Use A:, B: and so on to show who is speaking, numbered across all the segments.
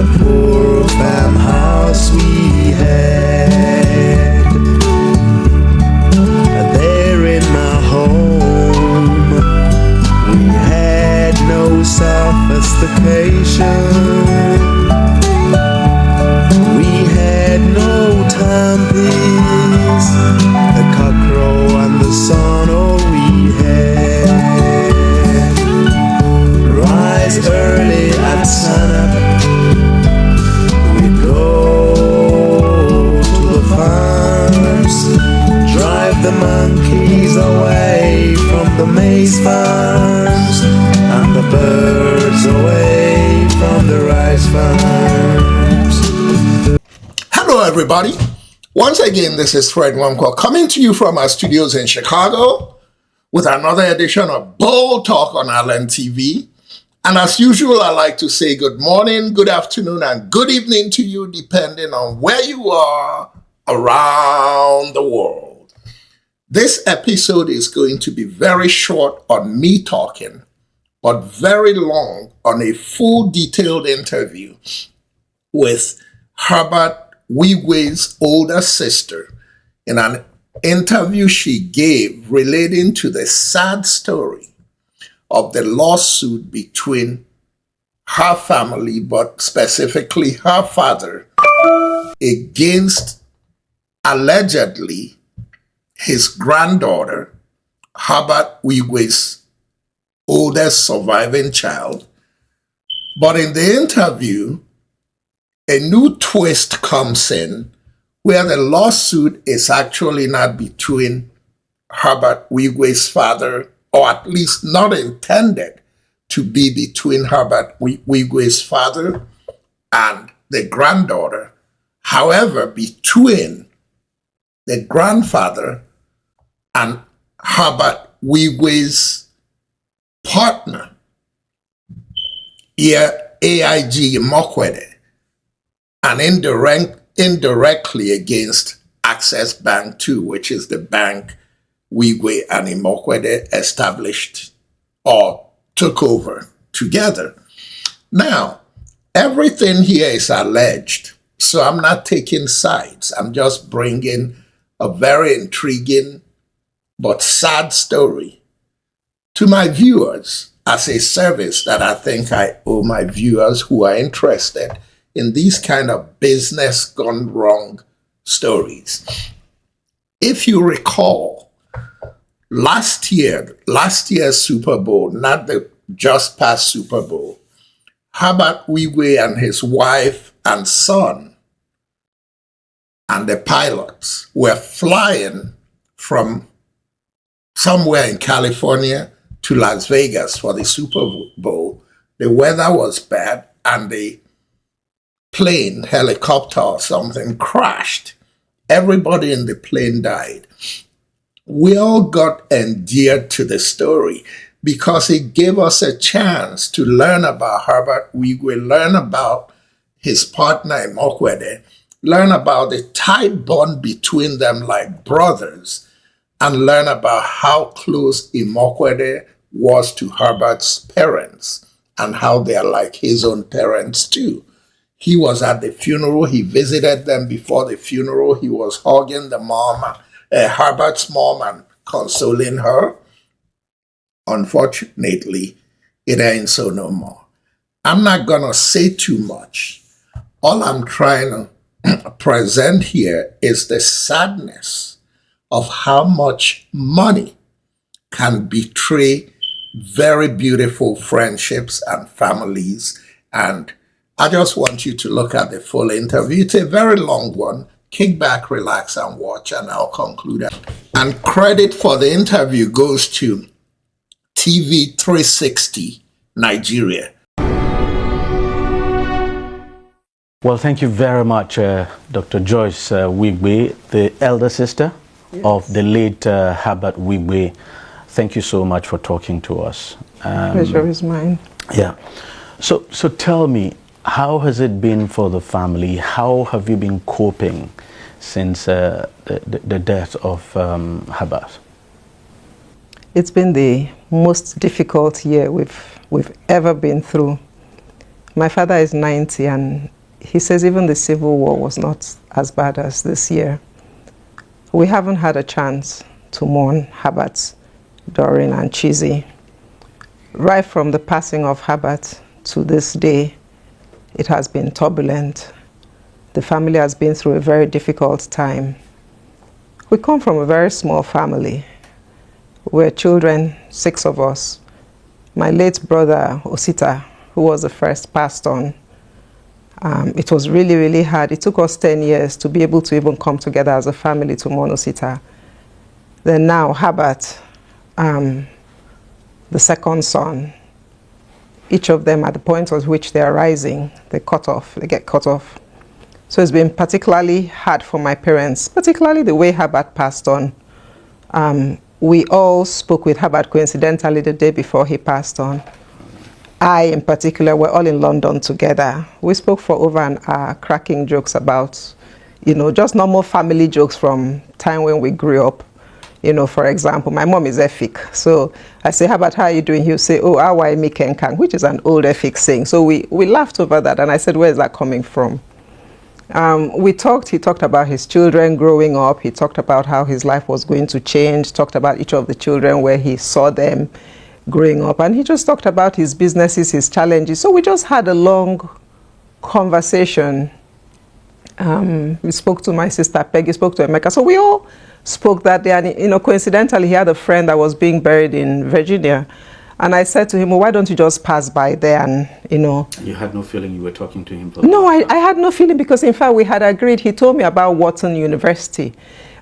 A: a poor farmhouse we had. There in my home, we had no sophistication. We had no timepiece, the cockcrow and the sun, all we had. Rise early at sunup, we'd go to the farms, drive the monkeys away from the maize farms, and the birds away from the rice farms.
B: Hello everybody, once again this is Fred Wamko coming to you from our studios in Chicago with another edition of Bold Talk on Island TV. And as usual, I like to say good morning, good afternoon, and good evening to you, depending on where you are around the world. This episode is going to be very short on me talking, but very long on a full detailed interview with Herbert Wigwe's older sister in an interview she gave relating to the sad story of the lawsuit between her family, but specifically her father, against allegedly his granddaughter, Herbert Wigwe's oldest surviving child. But in the interview, a new twist comes in where the lawsuit is actually not between Herbert Wigwe's father, or at least not intended to be between Herbert Wigwe's father and the granddaughter. However, between the grandfather and Herbert Wigwe's partner, AIG-Imoukhuede, and indirectly against Access Bank too, which is the bank Wigwe and Imoukhuede established or took over together. Now, everything here is alleged, so I'm not taking sides. I'm just bringing a very intriguing but sad story to my viewers as a service that I think I owe my viewers who are interested in these kind of business gone wrong stories. If you recall, last year's Super Bowl, not the just past Super Bowl, Herbert Wigwe and his wife and son and the pilots were flying from somewhere in California to Las Vegas for the Super Bowl. The weather was bad and the plane, helicopter or something, crashed. Everybody in the plane died. We all got endeared to the story because it gave us a chance to learn about Herbert Wigwe, learn about his partner Imoukhuede, learn about the tight bond between them like brothers, and learn about how close Imoukhuede was to Herbert's parents and how they are like his own parents too. He was at the funeral. He visited them before the funeral. He was hugging the mom, Herbert's mom, and consoling her. Unfortunately, it ain't so no more. I'm not going to say too much. All I'm trying to present here is the sadness of how much money can betray very beautiful friendships and families. And I just want you to look at the full interview. It's a very long one. Kick back, relax, and watch, and I'll conclude. And credit for the interview goes to TV 360 Nigeria.
C: Well, thank you very much, Dr. Joyce Wigwe, the elder sister of the late Herbert Wigwe. Thank you so much for talking to us.
D: Pleasure is mine.
C: Yeah. So tell me, how has it been for the family? How have you been coping since the death of Herbert? It's
D: been the most difficult year we've ever been through. My father is 90, and he says even the Civil War was not as bad as this year. We haven't had a chance to mourn Herbert, Doreen, and Chizzy. Right from the passing of Herbert to this day, it has been turbulent. The family has been through a very difficult time. We come from a very small family. We're children, 6 of us. My late brother, Osita, who was the first, passed on. It was really, really hard. It took us 10 years to be able to even come together as a family to mourn Osita. Then now, Herbert, the second son, each of them at the point at which they are rising, they get cut off. So it's been particularly hard for my parents, particularly the way Herbert passed on. We all spoke with Herbert coincidentally the day before he passed on. I, in particular, were all in London together. We spoke for over an hour, cracking jokes about, just normal family jokes from time when we grew up. For example, my mom is Efik. So I say, Herbert, how are you doing? He'll say, oh, how are you, Kenkang, which is an old Efik saying. So we laughed over that, and I said, where is that coming from? He talked about his children growing up. He talked about how his life was going to change, talked about each of the children, where he saw them growing up. And he just talked about his businesses, his challenges. So we just had a long conversation. We spoke to my sister Peggy, spoke to Emeka. So we all spoke that day. And, coincidentally, he had a friend that was being buried in Virginia. And I said to him, well, why don't you just pass by there and,
C: You had no feeling you were talking to him?
D: No, I had no feeling, because, in fact, we had agreed. He told me about Wharton University,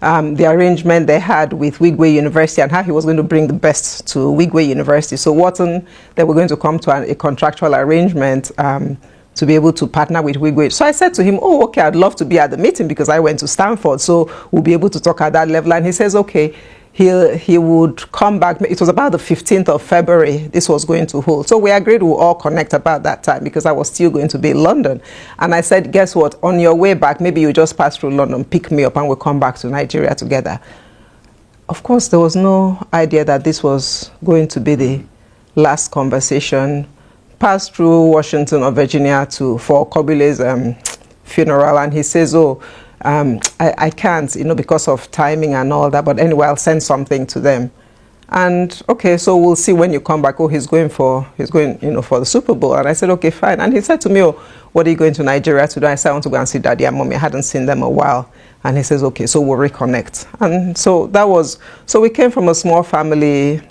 D: the arrangement they had with Wigwe University, and how he was going to bring the best to Wigwe University. So Wharton, they were going to come to a contractual arrangement to be able to partner with Wigwe. So I said to him, oh, okay, I'd love to be at the meeting, because I went to Stanford, so we'll be able to talk at that level. And he says, okay. He would come back. It was about the 15th of February this was going to hold. So we agreed we'll all connect about that time, because I was still going to be in London. And I said, guess what? On your way back, maybe you just pass through London, pick me up, and we'll come back to Nigeria together. Of course, there was no idea that this was going to be the last conversation. Passed through Washington or Virginia for Kobile's funeral, and he says, oh, I can't, because of timing and all that, but anyway, I'll send something to them. And okay, so we'll see when you come back. Oh, he's going, for the Super Bowl. And I said, okay, fine. And he said to me, oh, what are you going to Nigeria to do? I said, I want to go and see Daddy and Mommy. I hadn't seen them a while. And he says, okay, so we'll reconnect. And so we came from a small family,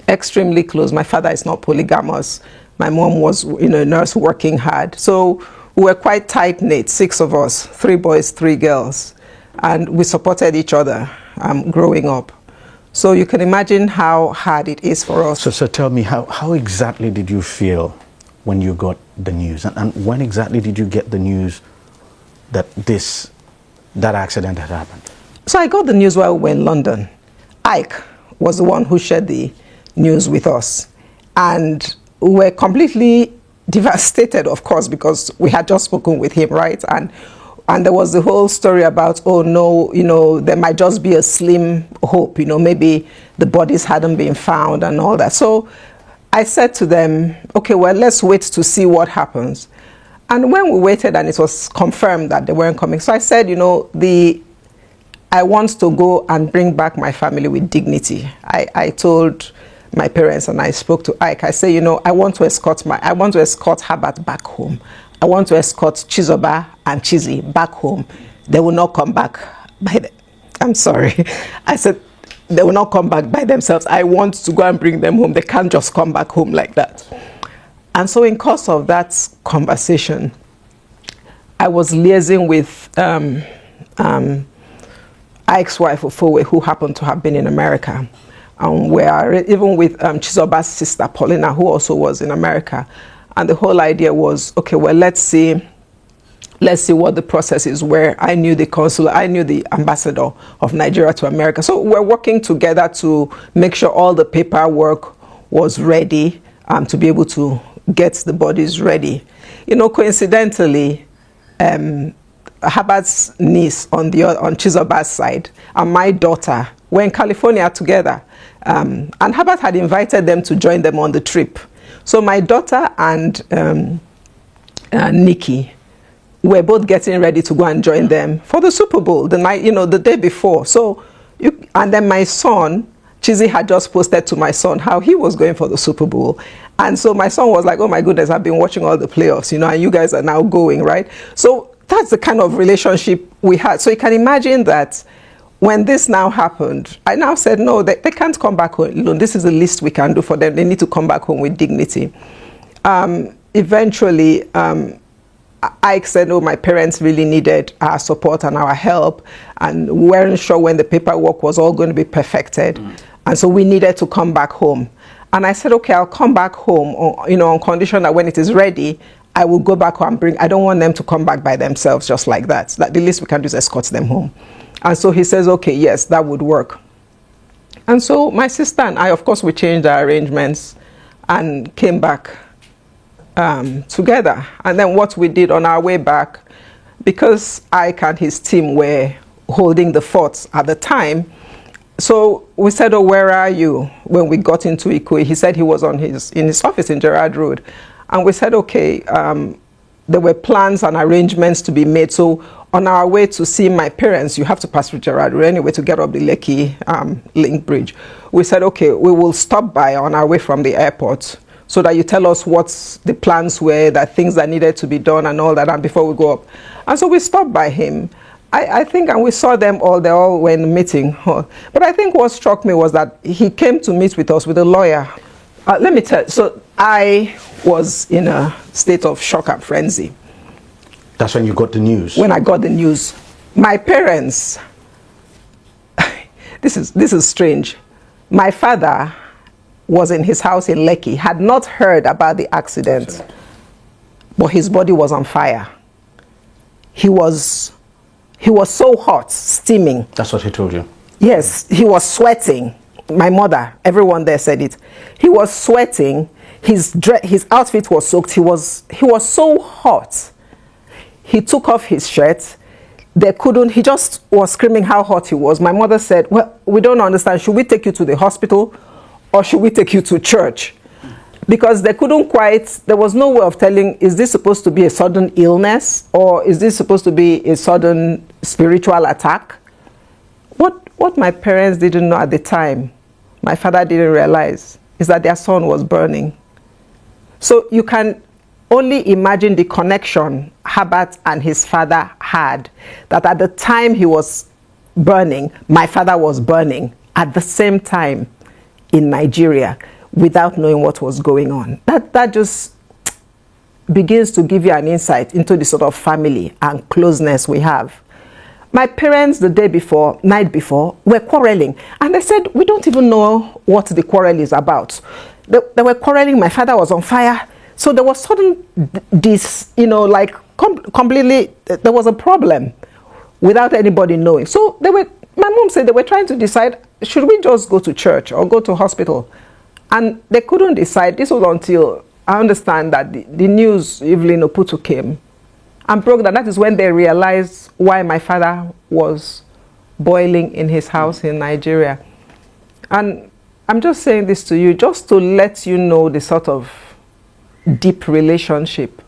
D: extremely close. My father is not polygamous. My mom was, a nurse working hard. So we were quite tight-knit, 6 of us, 3 boys, 3 girls. And we supported each other growing up. So you can imagine how hard it is for us.
C: So tell me, how exactly did you feel when you got the news? And when exactly did you get the news that that accident had happened?
D: So I got the news while we were in London. Ike was the one who shared the news with us. And we were completely devastated, of course, because we had just spoken with him, right? And there was the whole story about, oh no, there might just be a slim hope, maybe the bodies hadn't been found and all that. So I said to them, okay, well, let's wait to see what happens. And when we waited and it was confirmed that they weren't coming, so I said, I want to go and bring back my family with dignity. I told my parents, and I spoke to Ike. I say, I want to escort Herbert back home. I want to escort Chizoba and Chizzy back home. They will not come back I'm sorry. I said, they will not come back by themselves. I want to go and bring them home. They can't just come back home like that. And so in course of that conversation, I was liaising with Ike's wife, Ofowe, who happened to have been in America. Even with Chizoba's sister, Paulina, who also was in America. And the whole idea was, okay, well, let's see what the processes were. I knew the consul, I knew the ambassador of Nigeria to America. So we're working together to make sure all the paperwork was ready to be able to get the bodies ready. Coincidentally, Herbert's niece on Chizoba's side and my daughter were in California together. And Herbert had invited them to join them on the trip. So my daughter and Nikki were both getting ready to go and join them for the Super Bowl the night, the day before. So, and then my son, Chizzy, had just posted to my son how he was going for the Super Bowl. And so my son was like, oh my goodness, I've been watching all the playoffs, and you guys are now going, right? So that's the kind of relationship we had. So you can imagine that when this now happened, I now said, no, they can't come back home. This is the least we can do for them. They need to come back home with dignity. Eventually, I said, oh, my parents really needed our support and our help, and we weren't sure when the paperwork was all going to be perfected. And so we needed to come back home. And I said, okay, I'll come back home, on condition that when it is ready, I will go back home and I don't want them to come back by themselves just like that. That the least we can do is escort them home. And so he says, okay, yes, that would work. And so my sister and I, of course, we changed our arrangements and came back together. And then what we did on our way back, because Ike and his team were holding the fort at the time, so we said, oh, where are you? When we got into Ikoyi, he said he was in his office in Gerard Road. And we said, okay, there were plans and arrangements to be made. So on our way to see my parents, you have to pass through Gerard Road anyway to get up the Lekki Link Bridge. We said, okay, we will stop by on our way from the airport so that you tell us what the plans were, that things that needed to be done and all that, and before we go up. And so we stopped by him. I think, and we saw them all, they all were in the meeting. But I think what struck me was that he came to meet with us with a lawyer. Let me tell you, so I was in a state of shock and frenzy.
C: That's when you got the news?
D: When I got the news. My parents, this is strange. My father was in his house in Lekki, had not heard about the accident, but his body was on fire. He was so hot, steaming.
C: That's what he told you?
D: Yes, he was sweating. My mother, everyone there said it. He was sweating. His outfit was soaked. He was so hot. He took off his shirt. He just was screaming how hot he was. My mother said, well, we don't understand. Should we take you to the hospital or should we take you to church? Because there was no way of telling, is this supposed to be a sudden illness or is this supposed to be a sudden spiritual attack? What my parents didn't know at the time, my father didn't realize, is that their son was burning. So you can only imagine the connection Herbert and his father had, that at the time he was burning, my father was burning at the same time in Nigeria without knowing what was going on. That just begins to give you an insight into the sort of family and closeness we have. My parents the night before, were quarreling. And they said, we don't even know what the quarrel is about. They were quarreling, my father was on fire. So there was sudden completely, there was a problem without anybody knowing. So my mom said they were trying to decide, should we just go to church or go to hospital? And they couldn't decide. This was until I understand that the news, Evelyn Oputu came and broke that. That is when they realized why my father was boiling in his house in Nigeria. And I'm just saying this to you just to let you know the sort of deep relationship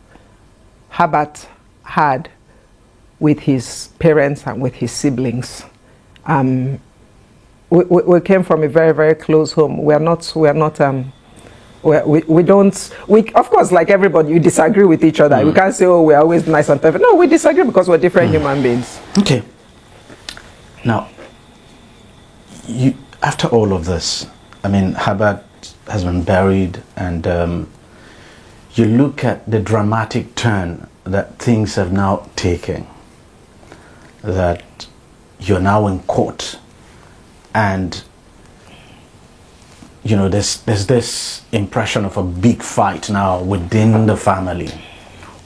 D: Herbert had with his parents and with his siblings. We came from a very, very close home. We don't, of course, like everybody, you disagree with each other. We can't say, oh, we're always nice and perfect. No, we disagree because we're different human beings.
C: Okay. Now, after all of this, I mean, Herbert has been buried, and you look at the dramatic turn that things have now taken, that you're now in court, and there's this impression of a big fight now within the family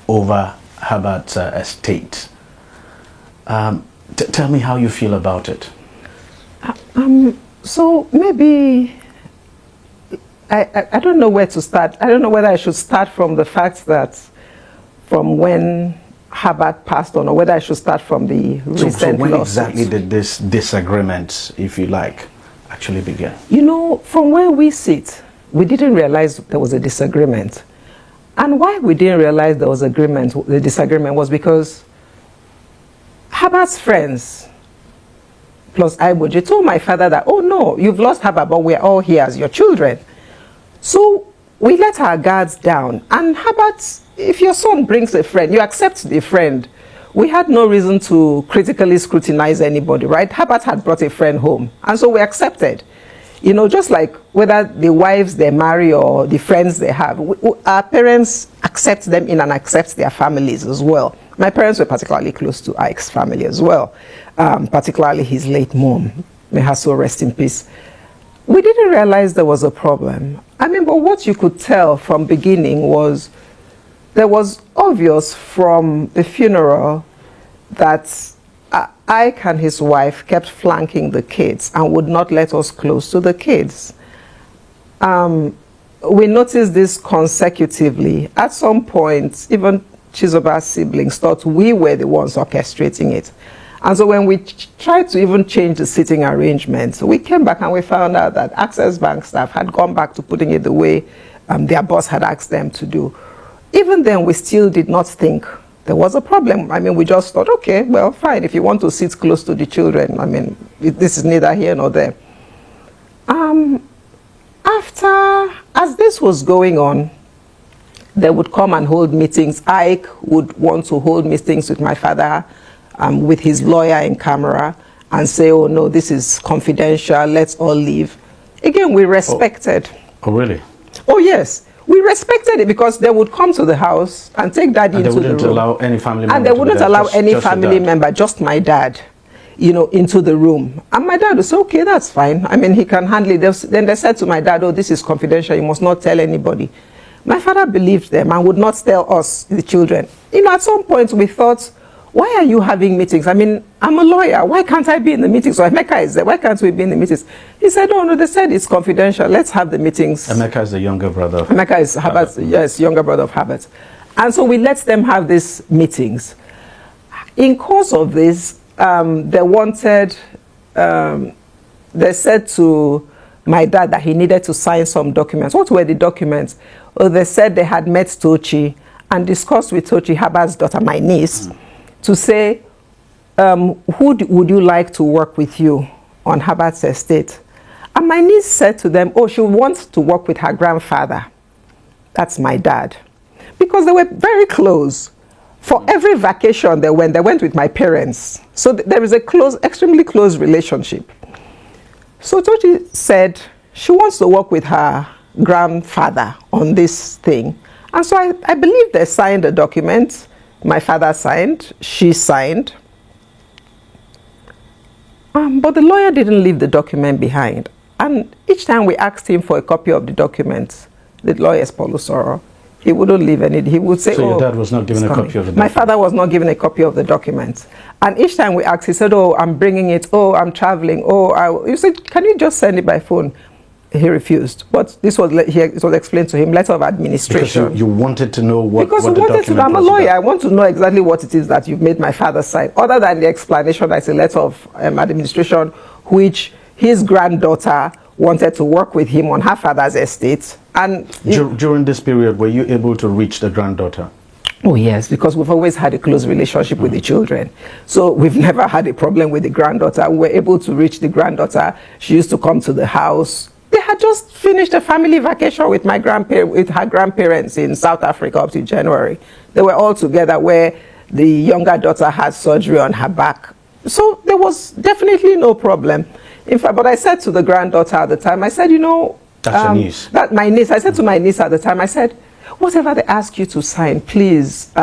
C: over Herbert's estate. Tell me how you feel about it.
D: So maybe I don't know where to start. I don't know whether I should start from the fact that from when Herbert passed on, or whether I should start from the recent
C: So when
D: lawsuits.
C: exactly did this disagreement, if you like, actually begin?
D: From where we sit, we didn't realize there was a disagreement. And why we didn't realize there was agreement, the disagreement was because Herbert's friends plus Aigboje told my father that, oh no, you've lost Herbert, but we're all here as your children. So we let our guards down. And Herbert, if your son brings a friend, you accept the friend. We had no reason to critically scrutinize anybody, right? Herbert had brought a friend home, and so we accepted. You know, just like whether the wives they marry or the friends they have, our parents accept them in and accept their families as well. My parents were particularly close to Ike's family as well, particularly his late mom. May her soul rest in peace. We didn't realize there was a problem. I mean, but what you could tell from beginning was there was obvious from the funeral that Ike and his wife kept flanking the kids and would not let us close to the kids. We noticed this consecutively. At some point, even Chizoba's siblings thought we were the ones orchestrating it. And so when we tried to even change the seating arrangement, we came back and we found out that Access Bank staff had gone back to putting it the way their boss had asked them to do. Even then, we still did not think there was a problem. I mean, we just thought, okay, well, fine. If you want to sit close to the children, I mean, this is neither here nor there. As this was going on, they would come and hold meetings. Ike would want to hold meetings with my father, with his lawyer in camera, and say, oh no, this is confidential, let's all leave. Again, we respected.
C: Oh, really?
D: Oh, yes. We respected it because they would come to the house and take daddy into the room.
C: And they wouldn't allow any family member.
D: And they wouldn't allow any family member, just my dad, you know, into the room. And my dad would say, okay, that's fine. I mean, he can handle it. Then they said to my dad, oh, this is confidential. You must not tell anybody. My father believed them and would not tell us, the children. You know, at some point we thought, why are you having meetings? I mean, I'm a lawyer. Why can't I be in the meetings? So Emeka is there. Why can't we be in the meetings? He said, no, they said it's confidential. Let's have the meetings.
C: Emeka is the younger brother.
D: Emeka is Herbert, yes, younger brother of Herbert. And so we let them have these meetings. In course of this, they said to my dad that he needed to sign some documents. What were the documents? Oh, they said they had met Tochi and discussed with Tochi, Herbert's daughter, my niece, to say, who would you like to work with you on Herbert's estate? And my niece said to them, oh, she wants to work with her grandfather. That's my dad. Because they were very close. For every vacation they went with my parents. So there is a extremely close relationship. So Tochi said she wants to work with her grandfather on this thing. And so I believe they signed a document. My father signed, she signed. But the lawyer didn't leave the document behind. And each time we asked him for a copy of the document, the lawyer is Paulo Soro, he wouldn't leave any. He would say,
C: so your dad was not given a copy of the document?
D: My father was not given a copy of the document. And each time we asked, he said, oh, I'm bringing it. Oh, I'm traveling. Oh, you said, can you just send it by phone? He refused. But this was, it was explained to him, letter of administration.
C: Because you wanted to know what the document was.
D: Because we wanted to know. I'm a lawyer. I want to know exactly what it is that you've made my father sign. Other than the explanation, that's a letter of administration, which his granddaughter wanted to work with him on her father's estate. And
C: during this period, were you able to reach the granddaughter?
D: Oh yes, because we've always had a close relationship with the children. So we've never had a problem with the granddaughter. We were able to reach the granddaughter. She used to come to the house. They had just finished a family vacation with her grandparents in South Africa up to January. They were all together where the younger daughter had surgery on her back. So there was definitely no problem. In fact, but I said to the granddaughter at the time, I said, you know,
C: that's your niece.
D: That my niece. I said to my niece at the time, I said, whatever they ask you to sign, please,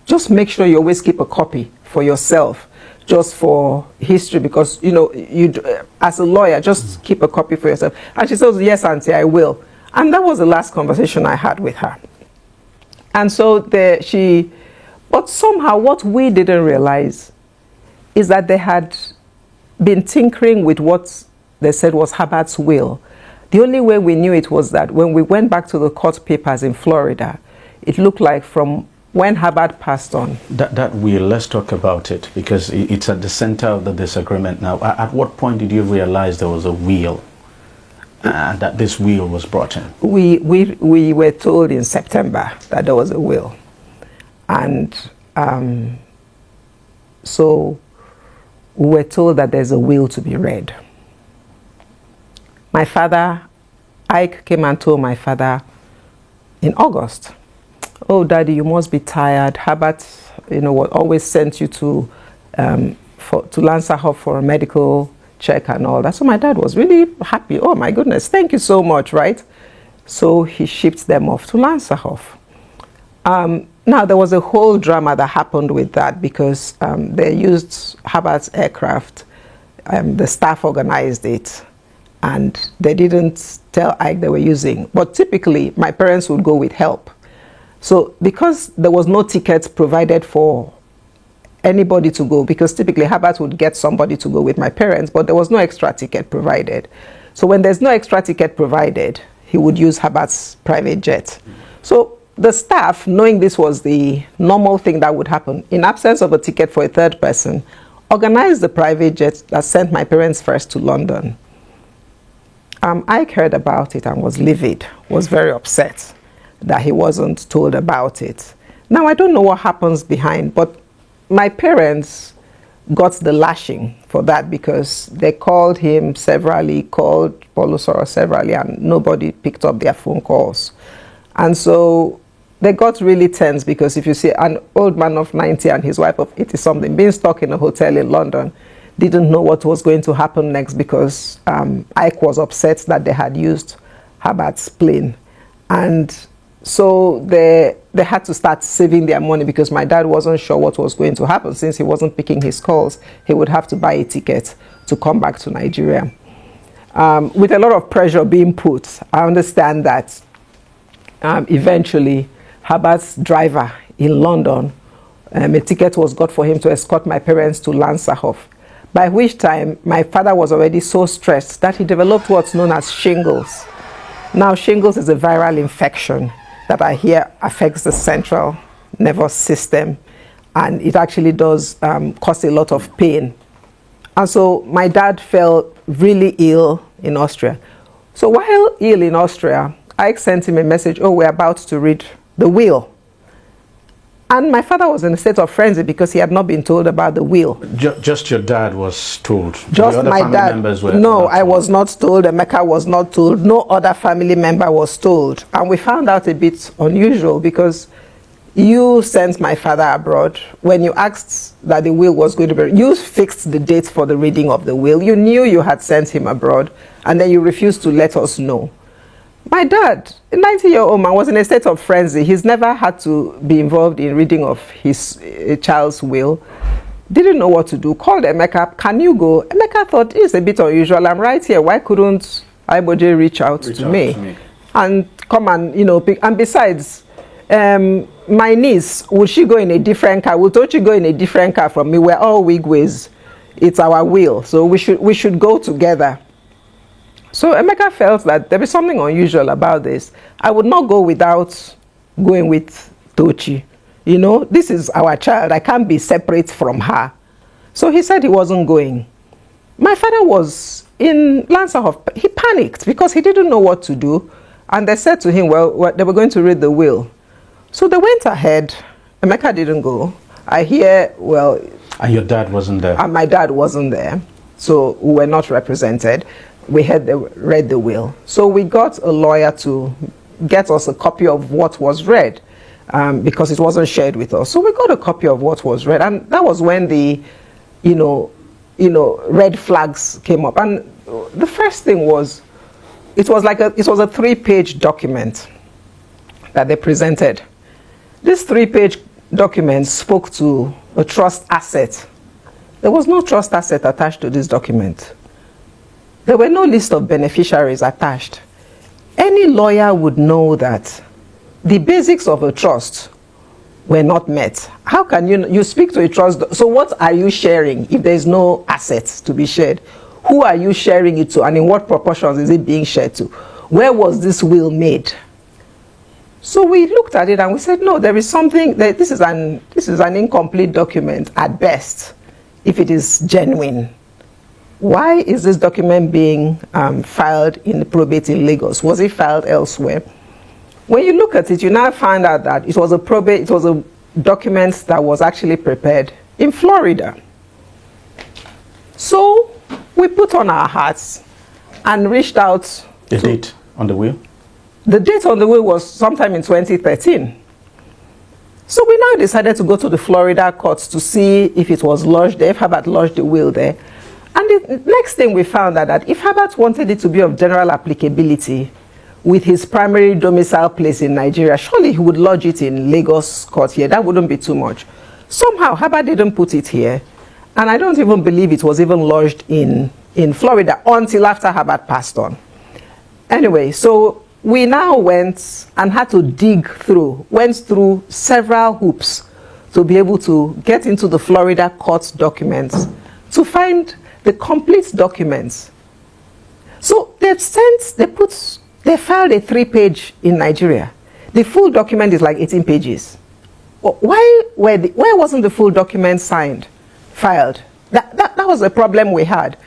D: just make sure you always keep a copy for yourself, just for history, because, you know, you as a lawyer, just keep a copy for yourself. And she says, yes, auntie, I will. And that was the last conversation I had with her. And so but somehow what we didn't realize is that they had been tinkering with what they said was Herbert's will. The only way we knew it was that when we went back to the court papers in Florida, it looked like from when Herbert passed on.
C: That will, let's talk about it, because it's at the center of the disagreement now. At what point did you realize there was a will? that this will was brought in?
D: We were told in September that there was a will. And so we were told that there's a will to be read. My father, Ike came and told my father in August, "Oh, Daddy, you must be tired. Herbert, what always sent you to Lancerhof for a medical check and all that." So my dad was really happy. "Oh my goodness, thank you so much," right? So he shipped them off to Lancerhof. Now there was a whole drama that happened with that because they used Herbert's aircraft. The staff organized it, and they didn't tell Ike they were using. But typically, my parents would go with help. So because there was no ticket provided for anybody to go, because typically Herbert would get somebody to go with my parents, but there was no extra ticket provided. So when there's no extra ticket provided, he would use Herbert's private jet. So the staff, knowing this was the normal thing that would happen, in absence of a ticket for a third person, organized the private jet that sent my parents first to London. Ike heard about it and was livid, was very upset that he wasn't told about it. Now, I don't know what happens behind, but my parents got the lashing for that because they called him severally, called Polusoro severally, and nobody picked up their phone calls. And so they got really tense because if you see an old man of 90 and his wife of 80-something being stuck in a hotel in London, didn't know what was going to happen next because Ike was upset that they had used Herbert's plane. And so they had to start saving their money because my dad wasn't sure what was going to happen. Since he wasn't picking his calls, he would have to buy a ticket to come back to Nigeria. With a lot of pressure being put, I understand that eventually Herbert's driver in London, a ticket was got for him to escort my parents to Lancerhof, by which time my father was already so stressed that he developed what's known as shingles. Now, shingles is a viral infection that I hear affects the central nervous system, and it actually does cause a lot of pain. And so my dad fell really ill in Austria. So while ill in Austria, I sent him a message, "Oh, we're about to read the will." And my father was in a state of frenzy because he had not been told about the will.
C: Just your dad was told?
D: Just my dad. No, I was not told. Emeka was not told. No other family member was told. And we found out a bit unusual because you sent my father abroad. When you asked that the will was going to be, you fixed the date for the reading of the will. You knew you had sent him abroad, and then you refused to let us know. My dad, a 90-year-old man, was in a state of frenzy. He's never had to be involved in reading of his child's will. Didn't know what to do. Called Emeka, "Can you go?" Emeka thought, "It's a bit unusual. I'm right here. Why couldn't Aigboje reach out to me and come and, pick?" And besides, my niece, would she go in a different car? Would Tochi go in a different car from me? We're all Wigwes. It's our will. So we should go together. So Emeka felt that there was something unusual about this. I would not go without going with Tochi. This is our child. I can't be separate from her. So he said he wasn't going. My father was in Lancerhof. He panicked because he didn't know what to do. And they said to him, well, they were going to read the will. So they went ahead. Emeka didn't go. I hear, well...
C: And your dad wasn't there?
D: And my dad wasn't there. So we were not represented. We had read the will. So we got a lawyer to get us a copy of what was read because it wasn't shared with us. So we got a copy of what was read, and that was when the, red flags came up. And the first thing was, it was a 3-page document that they presented. This 3-page document spoke to a trust asset. There was no trust asset attached to this document. There were no list of beneficiaries attached. Any lawyer would know that the basics of a trust were not met. How can you speak to a trust? So what are you sharing if there is no assets to be shared? Who are you sharing it to, and in what proportions is it being shared to? Where was this will made? So we looked at it and we said, no, there is something that this is an incomplete document at best, if it is genuine. why is this document being filed in the probate in Lagos? Was it filed elsewhere? When you look at it, you now find out that it was a document that was actually prepared in Florida. So we put on our hats and reached out.
C: The date on the will?
D: The date on the will was sometime in 2013. So we now decided to go to the Florida courts to see if it was lodged there, if Herbert lodged the will there. And the next thing we found out that if Herbert wanted it to be of general applicability with his primary domicile place in Nigeria, surely he would lodge it in Lagos court here. That wouldn't be too much. Somehow Herbert didn't put it here. And I don't even believe it was even lodged in Florida until after Herbert passed on. Anyway, so we now went and had to went through several hoops to be able to get into the Florida court documents to find the complete documents. So they filed a 3-page in Nigeria. The full document is like 18 pages. Why wasn't the full document filed? That was a problem we had.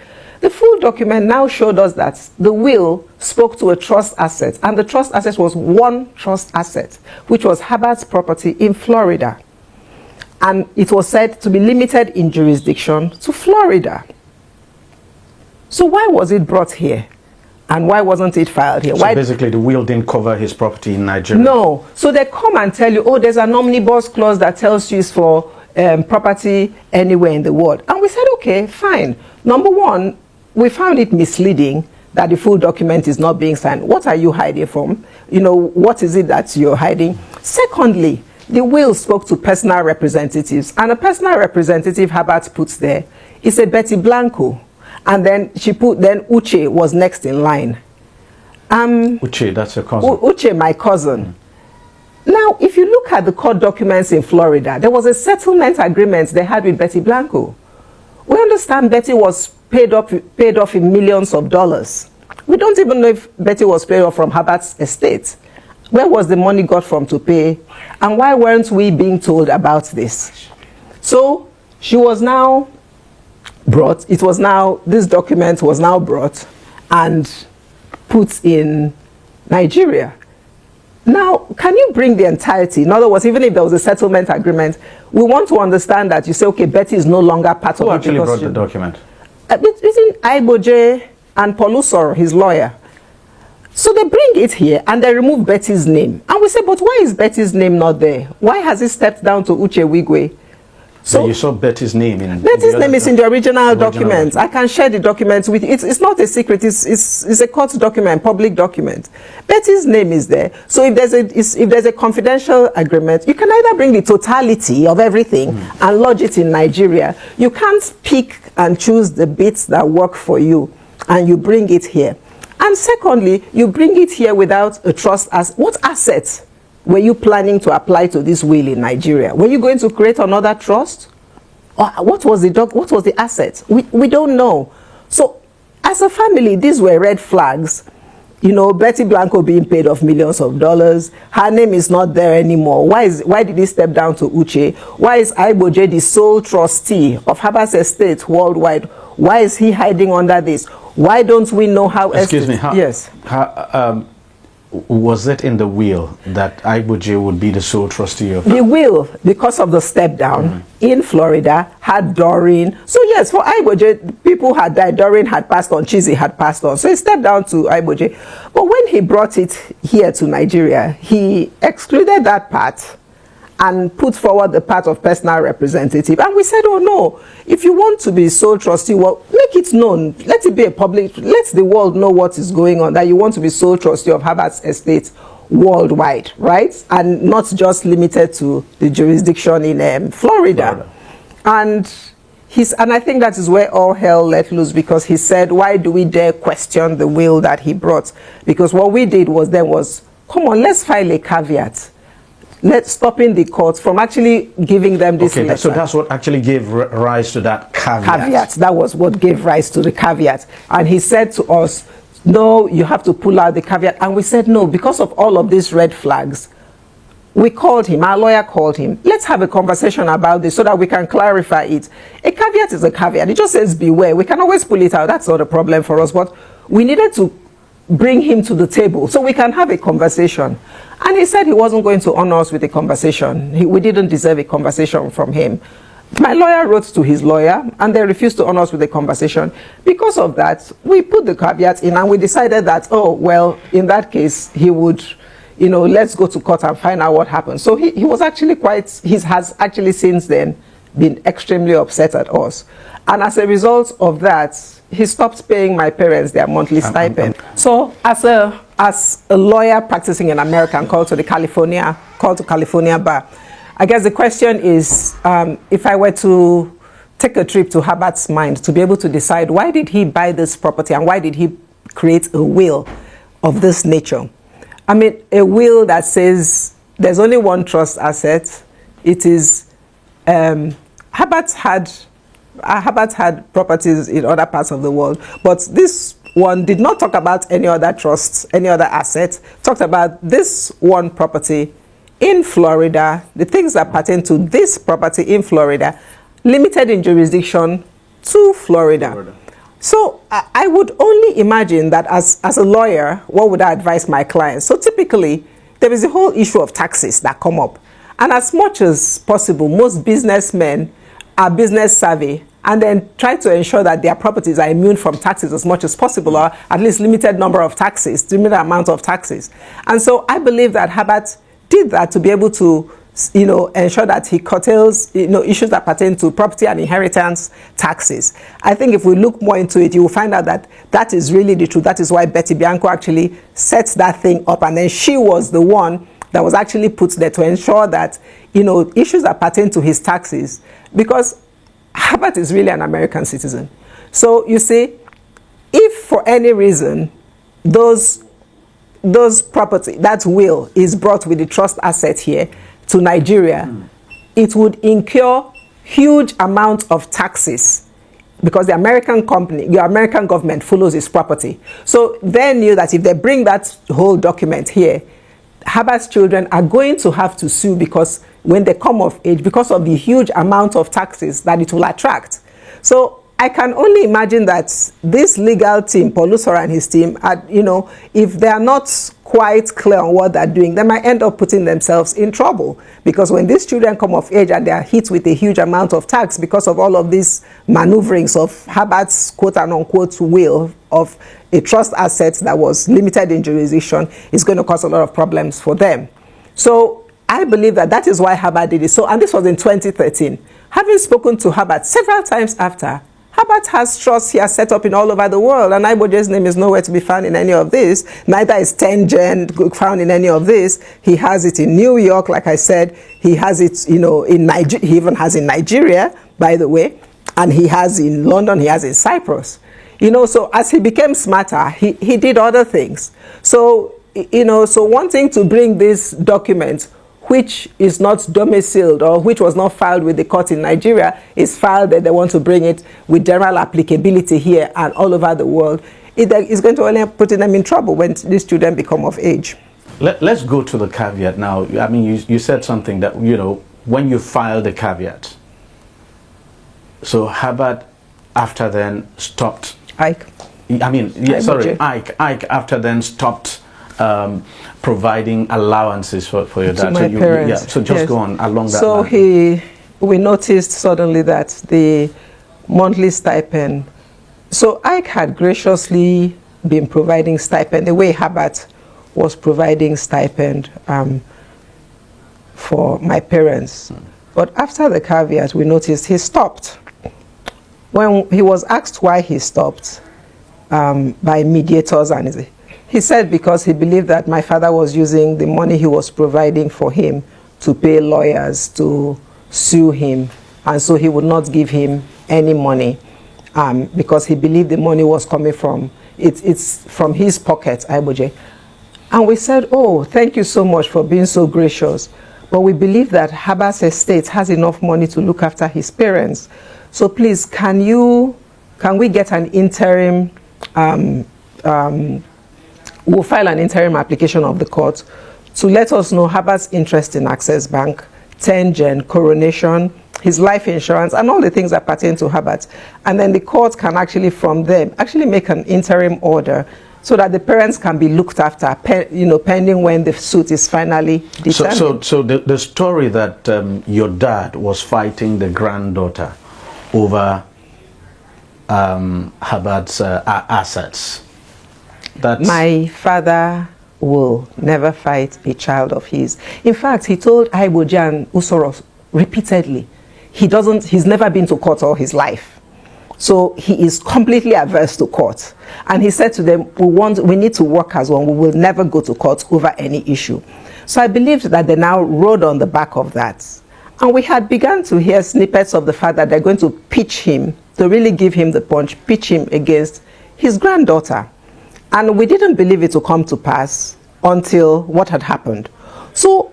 D: The full document now showed us that the will spoke to a trust asset, and the trust asset was one trust asset, which was Herbert's property in Florida. And it was said to be limited in jurisdiction to Florida. So why was it brought here? And why wasn't it filed here?
C: So basically the will didn't cover his property in Nigeria?
D: No. So they come and tell you, oh, there's an omnibus clause that tells you it's for property anywhere in the world. And we said, okay, fine. Number one, we found it misleading that the full document is not being signed. What are you hiding from? What is it that you're hiding? Secondly, the will spoke to personal representatives, and a personal representative Herbert puts there is a Betty Blanco. And then then Uche was next in line.
C: Uche, that's your cousin.
D: Uche, my cousin. Now, if you look at the court documents in Florida, there was a settlement agreement they had with Betty Blanco. We understand Betty was paid off in millions of dollars. We don't even know if Betty was paid off from Herbert's estate. Where was the money got from to pay? And why weren't we being told about this? So she was now brought, this document was now brought and put in Nigeria. Now, can you bring the entirety? In other words, even if there was a settlement agreement, we want to understand that you say, okay, Betty is no longer part of it.
C: Who actually brought the document?
D: Between Aigboje and Polusor, his lawyer. So they bring it here and they remove Betty's name. And we say, but why is Betty's name not there? Why has it stepped down to Uche Wigwe?
C: So you saw Betty's name in
D: Betty's name is in the original document. I can share the documents with you. It's not a secret. It's a court document, public document. Betty's name is there. So if there's a confidential agreement, you can either bring the totality of everything and lodge it in Nigeria. You can't pick and choose the bits that work for you and you bring it here. And secondly, you bring it here without a trust. What assets were you planning to apply to this will in Nigeria? Were you going to create another trust? Or what was the asset? We don't know. So as a family, these were red flags. Betty Blanco being paid off millions of dollars. Her name is not there anymore. Why did he step down to Uche? Why is Aigboje the sole trustee of Herbert's estate worldwide? Why is he hiding under this? Why don't we know how?
C: Excuse me.
D: Yes.
C: Was it in the will that Aigboje would be the sole trustee of?
D: The will, because of the step down in Florida, had Doreen. So yes, for Aigboje, people had died. Doreen had passed on. Chizzy had passed on. So he stepped down to Aigboje. But when he brought it here to Nigeria, he excluded that part and put forward the part of personal representative. And we said, oh no, if you want to be sole trustee, well, make it known. Let it be a public, let the world know what is going on, that you want to be sole trustee of Herbert's estate worldwide, right? And not just limited to the jurisdiction in Florida. And I think that is where all hell let loose, because he said, why do we dare question the will that he brought? Because what we did was come on, let's file a caveat. Let's stopping the courts from actually giving them this letter.
C: So that's what actually gave rise to that caveat.
D: That was what gave rise to the caveat. And he said to us, no, you have to pull out the caveat. And we said, no, because of all of these red flags, we called him, our lawyer called him. Let's have a conversation about this so that we can clarify it. A caveat is a caveat. It just says beware. We can always pull it out. That's not a problem for us. But we needed to bring him to the table so we can have a conversation. And he said he wasn't going to honor us with a conversation. We didn't deserve a conversation from him. My lawyer wrote to his lawyer and they refused to honor us with a conversation. Because of that, we put the caveat in and we decided that, oh, well, in that case, he would, let's go to court and find out what happened. So he was actually has actually since then been extremely upset at us. And as a result of that, he stopped paying my parents their monthly stipend. So as a lawyer practicing in America and called to California bar, I guess the question is, if I were to take a trip to Herbert's mind to be able to decide why did he buy this property and why did he create a will of this nature? I mean, a will that says there's only one trust asset. It is, Herbert had properties in other parts of the world, but this one did not talk about any other trusts, any other assets, talked about this one property in Florida, the things that pertain to this property in Florida, limited in jurisdiction to Florida. So I would only imagine that as a lawyer, what would I advise my clients? So typically, there is a whole issue of taxes that come up. And as much as possible, most businessmen are business savvy and then try to ensure that their properties are immune from taxes as much as possible, or at least limited number of taxes, limited amount of taxes. And so I believe that Herbert did that to be able to, ensure that he curtails, issues that pertain to property and inheritance taxes. I think if we look more into it, you will find out that that is really the truth. That is why Betty Bianco actually sets that thing up, and then she was the one that was actually put there to ensure that, issues that pertain to his taxes, because Herbert is really an American citizen. So you see, if for any reason those property, that will is brought with the trust asset here to Nigeria, it would incur huge amount of taxes because the American government follows its property. So they knew that if they bring that whole document here, Herbert's children are going to have to sue because when they come of age, because of the huge amount of taxes that it will attract. So I can only imagine that this legal team, Paul Lusora and his team, are, if they are not quite clear on what they're doing, they might end up putting themselves in trouble. Because when these children come of age and they are hit with a huge amount of tax because of all of these maneuverings of Herbert's quote and unquote will of a trust asset that was limited in jurisdiction, is going to cause a lot of problems for them. So I believe that is why Herbert did it. So, and this was in 2013. Having spoken to Herbert several times after, Herbert has trusts he has set up in all over the world, and Aigboje's name is nowhere to be found in any of this. Neither is Tengen found in any of this. He has it in New York, like I said. He has it, in Nigeria. He even has in Nigeria, by the way, and he has in London. He has in Cyprus. So as he became smarter, he did other things. So so wanting to bring this document, which is not domiciled or which was not filed with the court in Nigeria, is filed that they want to bring it with general applicability here and all over the world, it is going to only put them in trouble when these children become of age.
C: Let's go to the caveat now. I mean, you said something that, when you filed the caveat, so Herbert after then stopped.
D: Ike
C: after then stopped providing allowances for your dad.
D: My parents.
C: So just go on along that
D: line. So we noticed suddenly that the monthly stipend. So Ike had graciously been providing stipend the way Herbert was providing stipend for my parents. But after the caveat, we noticed he stopped. When he was asked why he stopped by mediators, and he said because he believed that my father was using the money he was providing for him to pay lawyers to sue him, and so he would not give him any money because he believed the money was coming from it's from his pocket, Aigboje. And we said, oh, thank you so much for being so gracious, but we believe that Herbert's estate has enough money to look after his parents. So please, can we get an interim? We'll file an interim application of the court to let us know Herbert's interest in Access Bank, 10-gen, coronation, his life insurance, and all the things that pertain to Herbert. And then the court can actually, from them, actually make an interim order so that the parents can be looked after, pending when the suit is finally determined.
C: So the story that your dad was fighting the granddaughter over Herbert's assets, that's...
D: My father will never fight a child of his. In fact, he told Aigboje and Usoro repeatedly, he's never been to court all his life. So he is completely averse to court. And he said to them, we need to work as one. We will never go to court over any issue. So I believed that they now rode on the back of that. And we had begun to hear snippets of the fact that they're going to pitch him, to really give him the punch, pitch him against his granddaughter. And we didn't believe it to come to pass until what had happened. So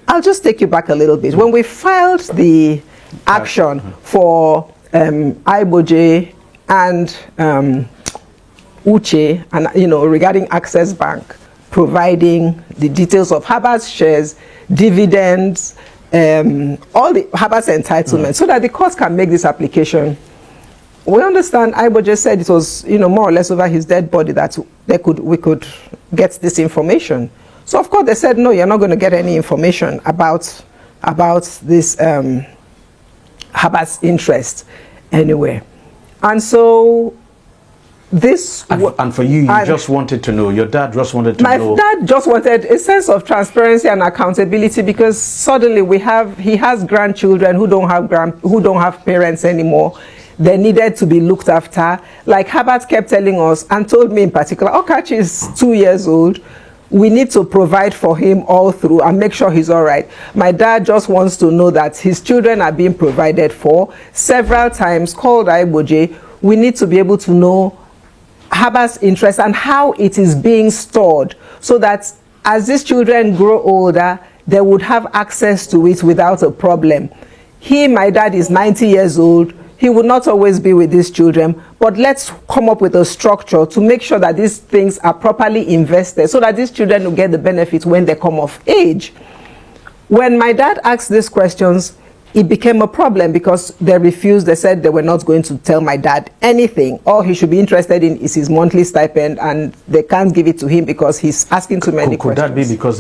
D: I'll just take you back a little bit. When we filed the action for Aigboje and Uche, and regarding Access Bank, providing the details of Herbert's shares, dividends, all the Herbert's entitlements, so that the court can make this application. We understand Aigboje said it was, more or less over his dead body that we could get this information. So of course they said, no, you're not going to get any information about this Herbert's interest anywhere. And so this...
C: And for you, just wanted to know, your dad just wanted to know...
D: My dad just wanted a sense of transparency and accountability, because suddenly he has grandchildren who don't have parents anymore. They needed to be looked after. Like Herbert kept telling us, and told me in particular, Okachi is 2 years old. We need to provide for him all through and make sure he's all right. My dad just wants to know that his children are being provided for. Several times called Aigboje, we need to be able to know Herbert's interest and how it is being stored, so that as these children grow older, they would have access to it without a problem. My dad is 90 years old. He would not always be with these children, but let's come up with a structure to make sure that these things are properly invested so that these children will get the benefits when they come of age. When my dad asked these questions, it became a problem because they refused. They said they were not going to tell my dad anything. All he should be interested in is his monthly stipend, and they can't give it to him because he's asking too many questions.
C: Could that be because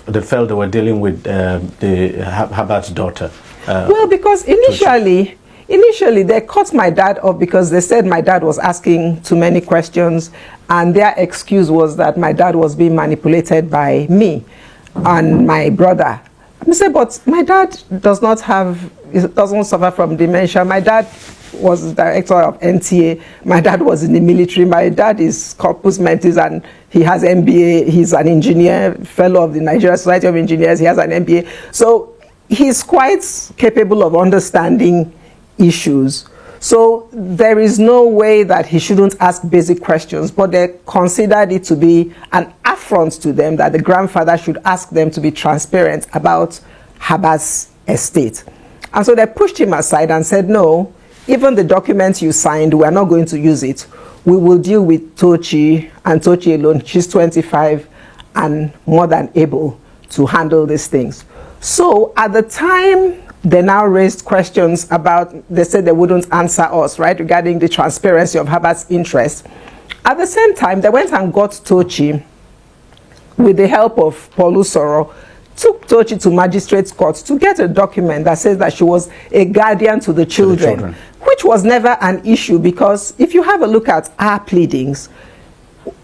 C: they felt they were dealing with Herbert's daughter?
D: Well, because initially they cut my dad off because they said my dad was asking too many questions, and their excuse was that my dad was being manipulated by me and my brother. I said, but my dad doesn't suffer from dementia. My dad was director of NTA. My dad was in the military. My dad is corpus mentis and he has MBA. He's an engineer, fellow of the Nigerian Society of Engineers. He has an MBA. So he's quite capable of understanding issues. So there is no way that he shouldn't ask basic questions, but they considered it to be an affront to them that the grandfather should ask them to be transparent about Herbert's estate. And so they pushed him aside and said, no, even the documents you signed, we're not going to use it. We will deal with Tochi and Tochi alone. She's 25 and more than able to handle these things. So at the time, they now raised questions about, they said they wouldn't answer us, right, regarding the transparency of Herbert's interest. At the same time, they went and got Tochi with the help of Paul Usoro, took Tochi to magistrate's court to get a document that says that she was a guardian to the children, which was never an issue, because if you have a look at our pleadings,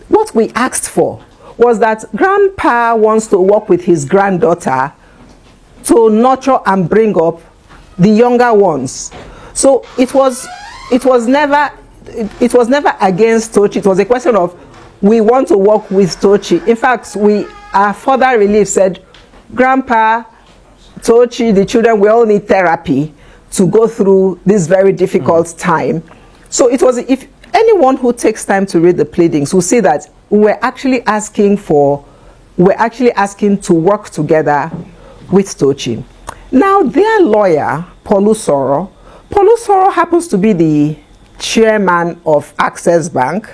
D: what we asked for was that grandpa wants to work with his granddaughter to nurture and bring up the younger ones. So it was never against Tochi. It was a question of, we want to work with Tochi. In fact, our further relief said, Grandpa, Tochi, the children, we all need therapy to go through this very difficult time. So it was, if anyone who takes time to read the pleadings will see that we're actually asking to work together with Tochi. Now their lawyer, Paul Usoro happens to be the chairman of Access Bank.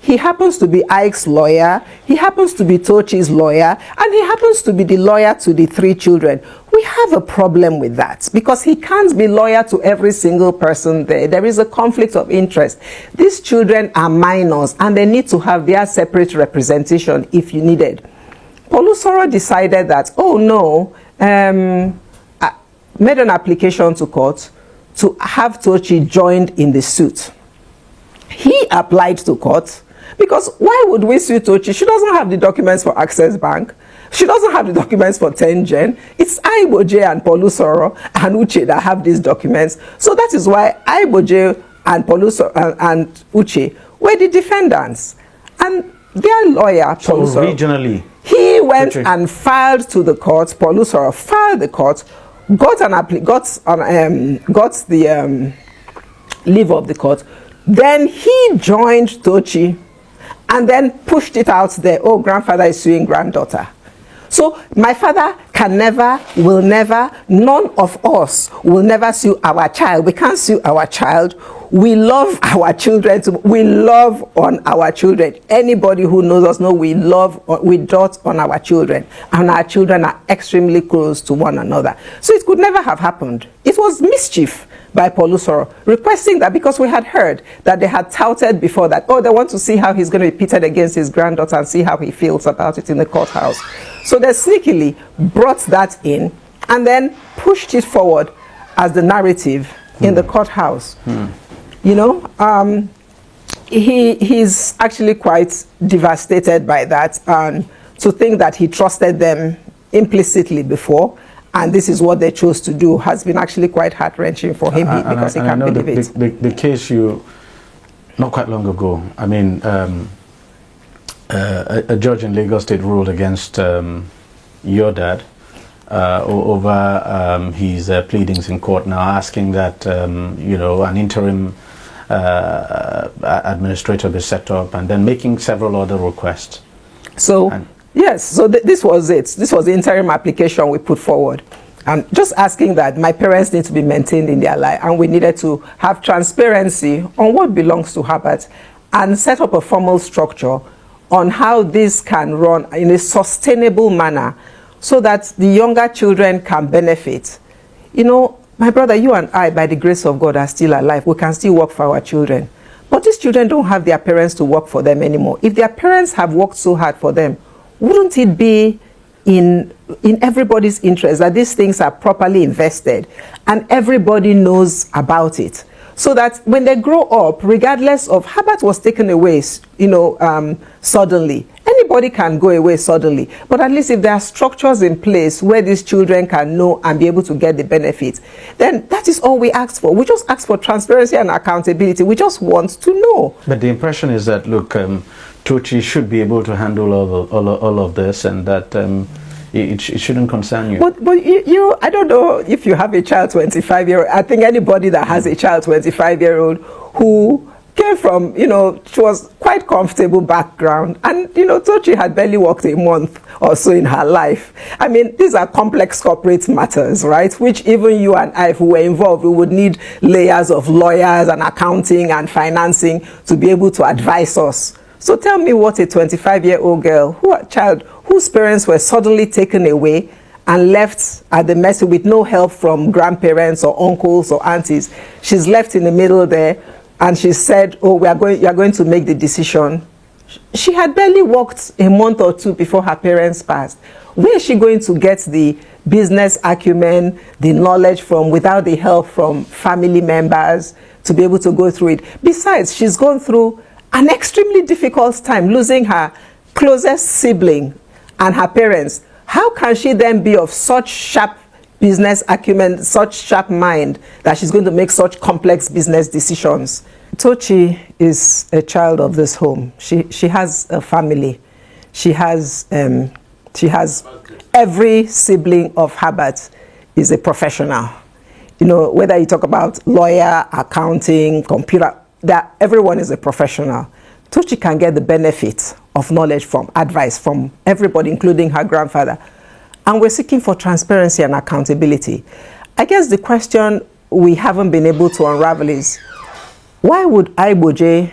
D: he happens to be Ike's lawyer, he happens to be Tochi's lawyer, and he happens to be the lawyer to the 3 children. We have a problem with that because he can't be lawyer to every single person there. There is a conflict of interest. These children are minors and they need to have their separate representation if you needed. Polusoro decided that, oh no, made an application to court to have Tochi joined in the suit. He applied to court because why would we sue Tochi? She doesn't have the documents for Access Bank. She doesn't have the documents for 10Gen. It's Aigboje and Polusoro and Uche that have these documents. So that is why Aigboje and Polusoro and Uche were the defendants. And their lawyer,
C: so
D: Polusoro,
C: regionally,
D: he went and filed to the court. Polusoro filed the court, got the leave of the court. Then he joined Tochi and then pushed it out there. Oh, grandfather is suing granddaughter. So my father can never, will never, none of us will never sue our child. We can't sue our child. We love our children. We love on our children. Anybody who knows us knows we love, we dot on our children. And our children are extremely close to one another. So it could never have happened. It was mischief by Polusoro, requesting that because we had heard that they had touted before that, oh, they want to see how he's going to be pitted against his granddaughter and see how he feels about it in the courthouse. So they sneakily brought that in and then pushed it forward as the narrative in the courthouse. You know, he's actually quite devastated by that, and to think that he trusted them implicitly before, and this is what they chose to do, has been actually quite heart-wrenching for him because he can't believe it.
C: The case not quite long ago, I mean, a judge in Lagos State ruled against your dad over his pleadings in court now, asking that, you know, an interim administrator be set up, and then making several other requests.
D: So, yes, so this was it. This was the interim application we put forward. And just asking that my parents need to be maintained in their life, and we needed to have transparency on what belongs to Herbert and set up a formal structure on how this can run in a sustainable manner so that the younger children can benefit. You know, my brother, you and I, by the grace of God, are still alive. We can still work for our children. But these children don't have their parents to work for them anymore. If their parents have worked so hard for them, wouldn't it be in everybody's interest that these things are properly invested and everybody knows about it? So that when they grow up, regardless of, Herbert was taken away, you know, suddenly. Anybody can go away suddenly. But at least if there are structures in place where these children can know and be able to get the benefits, then that is all we ask for. We just ask for transparency and accountability. We just want to know.
C: But the impression is that, look, Tochi should be able to handle all of this, and that it shouldn't concern you.
D: But you, I don't know if you have a child 25-year-old. I think anybody that has a child 25-year-old who came from, you know, she was quite comfortable background, and, you know, Tochi had barely worked a month or so in her life. I mean, these are complex corporate matters, right? Which even you and I, if we were involved, we would need layers of lawyers and accounting and financing to be able to advise us. So tell me what a 25-year-old girl, whose parents were suddenly taken away and left at the mercy with no help from grandparents or uncles or aunties. She's left in the middle there, and she said, oh, you are going to make the decision. She had barely worked a month or two before her parents passed. Where is she going to get the business acumen, the knowledge from, without the help from family members to be able to go through it? Besides, she's gone through an extremely difficult time losing her closest sibling and her parents. How can she then be of such sharp business acumen, such sharp mind, that she's going to make such complex business decisions? Tochi is a child of this home. She has a family. She has every sibling of Herbert is a professional. You know, whether you talk about lawyer, accounting, computer, that everyone is a professional. Tochi can get the benefit of knowledge from, advice from everybody, including her grandfather. And we're seeking for transparency and accountability. I guess the question we haven't been able to unravel is, why would Aigboje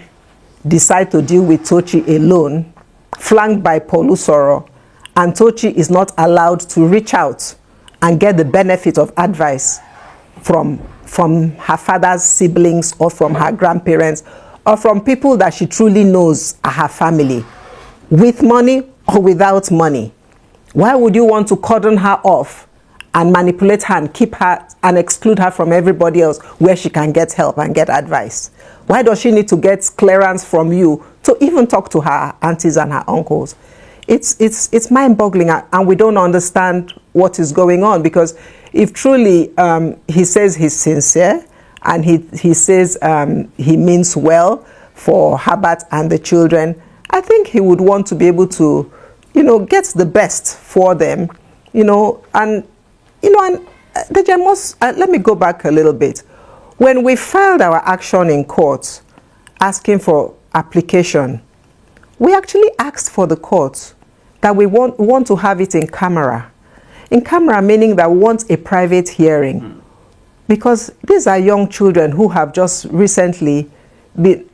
D: decide to deal with Tochi alone, flanked by Polusoro, and Tochi is not allowed to reach out and get the benefit of advice from her father's siblings or from her grandparents or from people that she truly knows are her family, with money or without money. Why would you want to cordon her off and manipulate her and keep her and exclude her from everybody else where she can get help and get advice? Why does she need to get clearance from you to even talk to her aunties and her uncles? It's mind-boggling, and we don't understand what is going on, because if truly he says he's sincere and he says he means well for Herbert and the children, I think he would want to be able to, get the best for them, and the Jemos, let me go back a little bit. When we filed our action in court asking for application, we actually asked for the court that we want to have it in camera. In camera meaning that we want a private hearing. Because these are young children who have just recently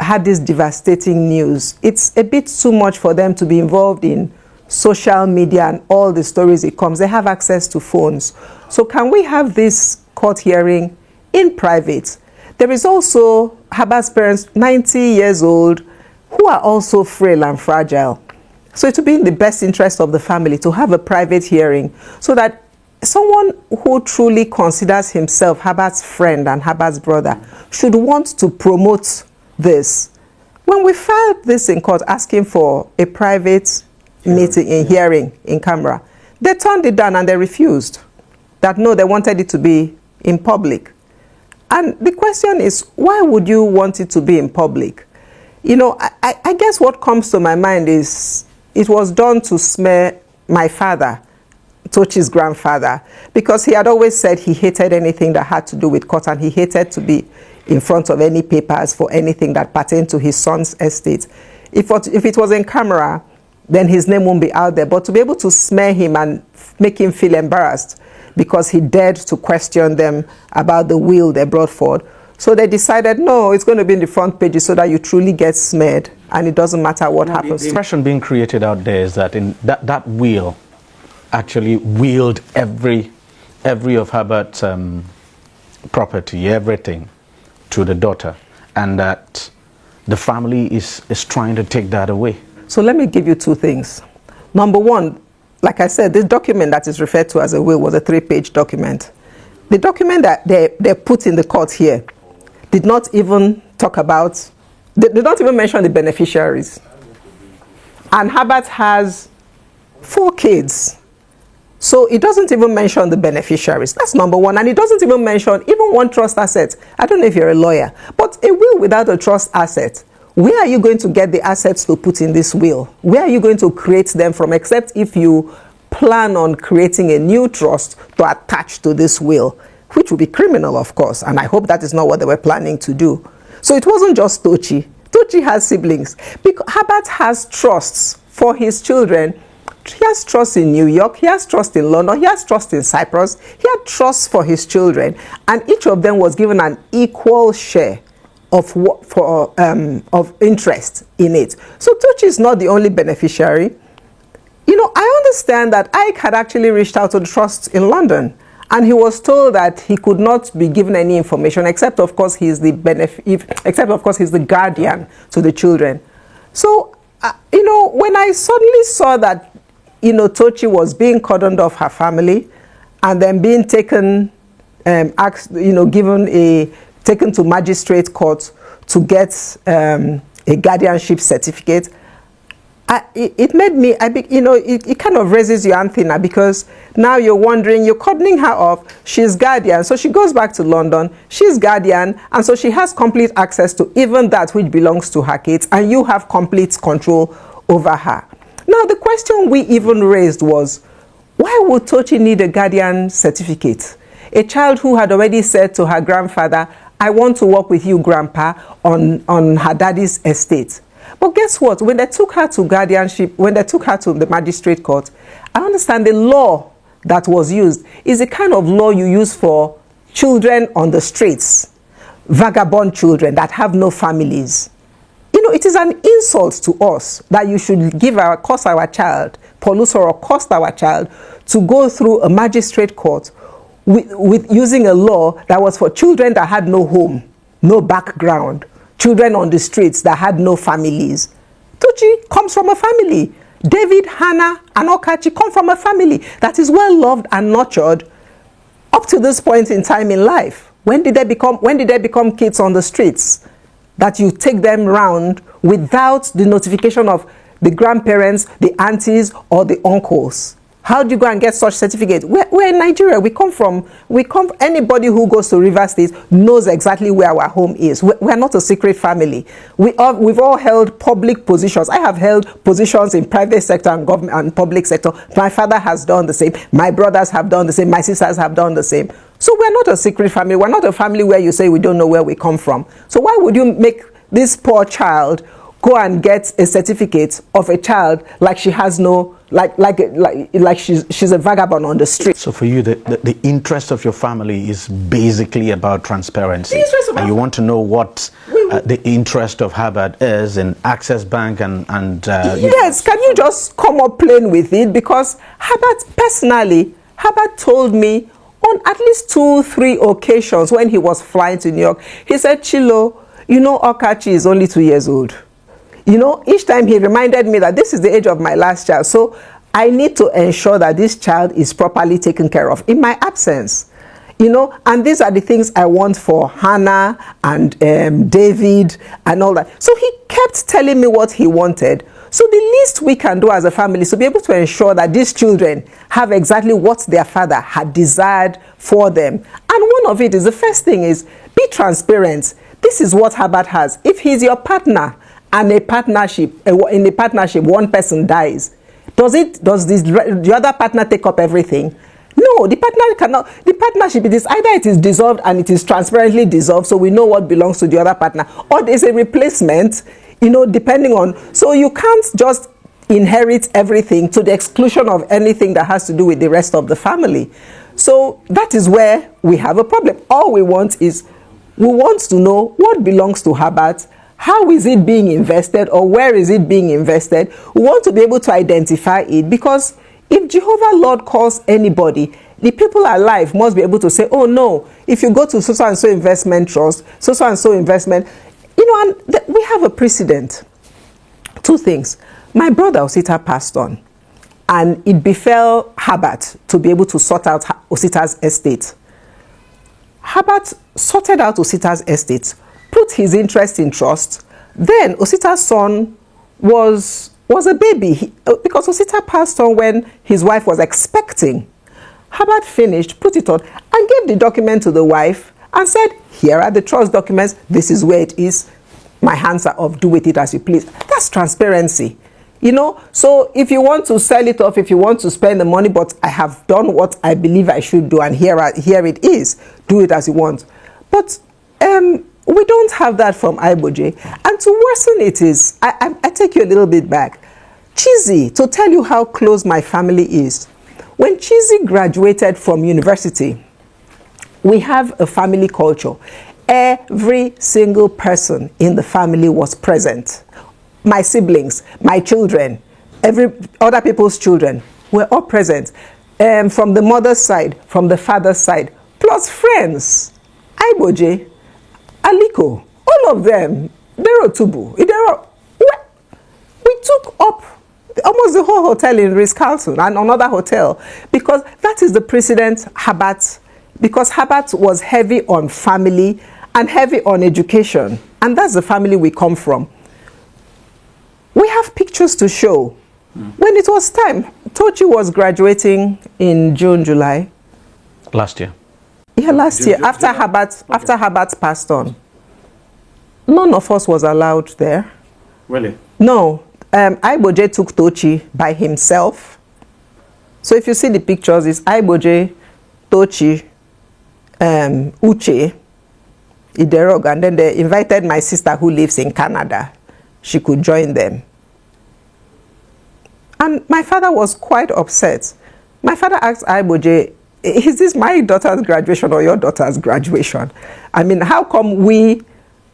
D: had this devastating news. It's a bit too much for them to be involved in social media and all the stories it comes. They have access to phones. So can we have this court hearing in private? There is also Herbert's parents, 90 years old, who are also frail and fragile. So it would be in the best interest of the family to have a private hearing so that someone who truly considers himself Herbert's friend and Herbert's brother should want to promote this. When we filed this in court asking for a private meeting in hearing in camera, they turned it down and they refused. That no, they wanted it to be in public. And the question is, why would you want it to be in public? I guess what comes to my mind is it was done to smear my father, Tochi's grandfather, because he had always said he hated anything that had to do with court, and he hated to be in front of any papers for anything that pertained to his son's estate. If it was in camera, then his name won't be out there. But to be able to smear him and make him feel embarrassed because he dared to question them about the will they brought forward. So they decided, no, it's going to be in the front pages so that you truly get smeared and it doesn't matter what happens.
C: The impression being created out there is that in that will actually willed every of Herbert's property, everything, to the daughter, and that the family is trying to take that away.
D: So let me give you two things. Number one, like I said, this document that is referred to as a will was a 3-page document. The document that they put in the court here did not even talk about, they did not even mention the beneficiaries. And Herbert has 4 kids. So it doesn't even mention the beneficiaries. That's number one. And it doesn't even mention even one trust asset. I don't know if you're a lawyer, but a will without a trust asset, where are you going to get the assets to put in this will? Where are you going to create them from, except if you plan on creating a new trust to attach to this will, which would be criminal, of course. And I hope that is not what they were planning to do. So it wasn't just Tochi. Tochi has siblings. Because Herbert has trusts for his children. He has trust in New York, he has trust in London, he has trust in Cyprus, he had trust for his children, and each of them was given an equal share of interest in it. So Tochi is not the only beneficiary. I understand that Ike had actually reached out to the trust in London, and he was told that he could not be given any information except of course he's the guardian to the children. So when I suddenly saw that Tochi was being cordoned off her family and then being taken, taken to magistrate court to get a guardianship certificate, it made me, it kind of raises your antenna, because now you're wondering, you're cordoning her off, she's guardian, so she goes back to London, she's guardian, and so she has complete access to even that which belongs to her kids, and you have complete control over her. Now, the question we even raised was, why would Tochi need a guardian certificate? A child who had already said to her grandfather, I want to work with you, Grandpa, on her daddy's estate. But guess what? When they took her to guardianship, when they took her to the magistrate court, I understand the law that was used is the kind of law you use for children on the streets, vagabond children that have no families. it is an insult to us that you should cost our child, pollute or cost our child to go through a magistrate court with using a law that was for children that had no home, no background, children on the streets that had no families. Tochi comes from a family. David, Hannah, and Okachi come from a family that is well loved and nurtured up to this point in time in life. When did they become kids on the streets that you take them round without the notification of the grandparents, the aunties, or the uncles? How do you go and get such certificate? We're in Nigeria. Anybody who goes to Rivers State knows exactly where our home is. We're not a secret family. We've all held public positions. I have held positions in private sector and government and public sector. My father has done the same. My brothers have done the same. My sisters have done the same. So we're not a secret family. We're not a family where you say we don't know where we come from. So why would you make this poor child go and get a certificate of a child like she has no, like she's a vagabond on the street?
C: So for you, the interest of your family is basically about transparency. And you want to know what the interest of Herbert is in Access Bank and
D: yes, can you just come up plain with it? Because Herbert told me on at least 2-3 occasions when he was flying to New York, he said, Chilo, Okachi is only 2 years old. Each time he reminded me that this is the age of my last child. So I need to ensure that this child is properly taken care of in my absence. And these are the things I want for Hannah and David and all that. So he kept telling me what he wanted. So the least we can do as a family is to be able to ensure that these children have exactly what their father had desired for them. And one of it is, the first thing is, be transparent. This is what Herbert has. If he's your partner, and in a partnership, one person dies, does the other partner take up everything? No, the partner cannot. The partnership, it is either it is dissolved and it is transparently dissolved, so we know what belongs to the other partner, or there's a replacement, depending on. So you can't just inherit everything to the exclusion of anything that has to do with the rest of the family. So that is where we have a problem. All we want is, we want to know what belongs to Herbert. How is it being invested, or where is it being invested? We want to be able to identify it, because if Jehovah Lord calls anybody, the people alive must be able to say, oh no, if you go to so-and-so investment trust, so-and-so investment, and we have a precedent. 2 things. My brother Osita passed on, and it befell Herbert to be able to sort out Osita's estate. Herbert sorted out Osita's estate, put his interest in trust. Then Osita's son was a baby, because Osita passed on when his wife was expecting. Herbert finished, put it on, and gave the document to the wife and said, here are the trust documents, this is where it is, my hands are off, do with it as you please. That's transparency. So if you want to sell it off, if you want to spend the money, but I have done what I believe I should do, and here it is, do it as you want. But we don't have that from Aigboje. And to worsen it is, I take you a little bit back. Chizzy, to tell you how close my family is. When Chizzy graduated from university, we have a family culture. Every single person in the family was present. My siblings, my children, other people's children were all present. From the mother's side, from the father's side, plus friends. Aigboje, Aliko, all of them, Derotubu, Idero. We took up almost the whole hotel in Ritz-Carlton and another hotel, because that is the precedent Herbert, because Herbert was heavy on family and heavy on education, and that's the family we come from. We have pictures to show. When it was time, Tochi was graduating in June, July.
C: Last year.
D: Yeah, last year, after Herbert passed on. None of us was allowed there.
C: Really?
D: No. Aigboje took Tochi by himself. So if you see the pictures, it's Aigboje, Tochi, Uche, Iderog, and then they invited my sister who lives in Canada. She could join them. And my father was quite upset. My father asked Aigboje, is this my daughter's graduation or your daughter's graduation? I mean, how come we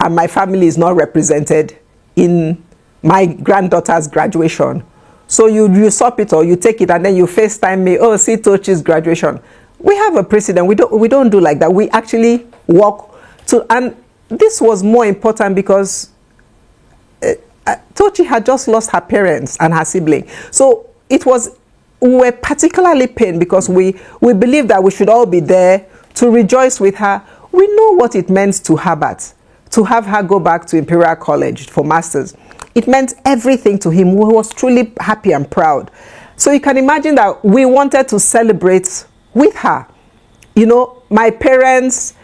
D: and my family is not represented in my granddaughter's graduation. So you usurp it or you take it and then you FaceTime me, oh, see Tochi's graduation. We have a precedent. We don't do like that. We actually walk to, and this was more important because Tochi had just lost her parents and her sibling. So we were particularly pained because we believed that we should all be there to rejoice with her. We know what it meant to Herbert to have her go back to Imperial College for masters. It meant everything to him. We was truly happy and proud. So you can imagine that we wanted to celebrate with her. You know, my parents,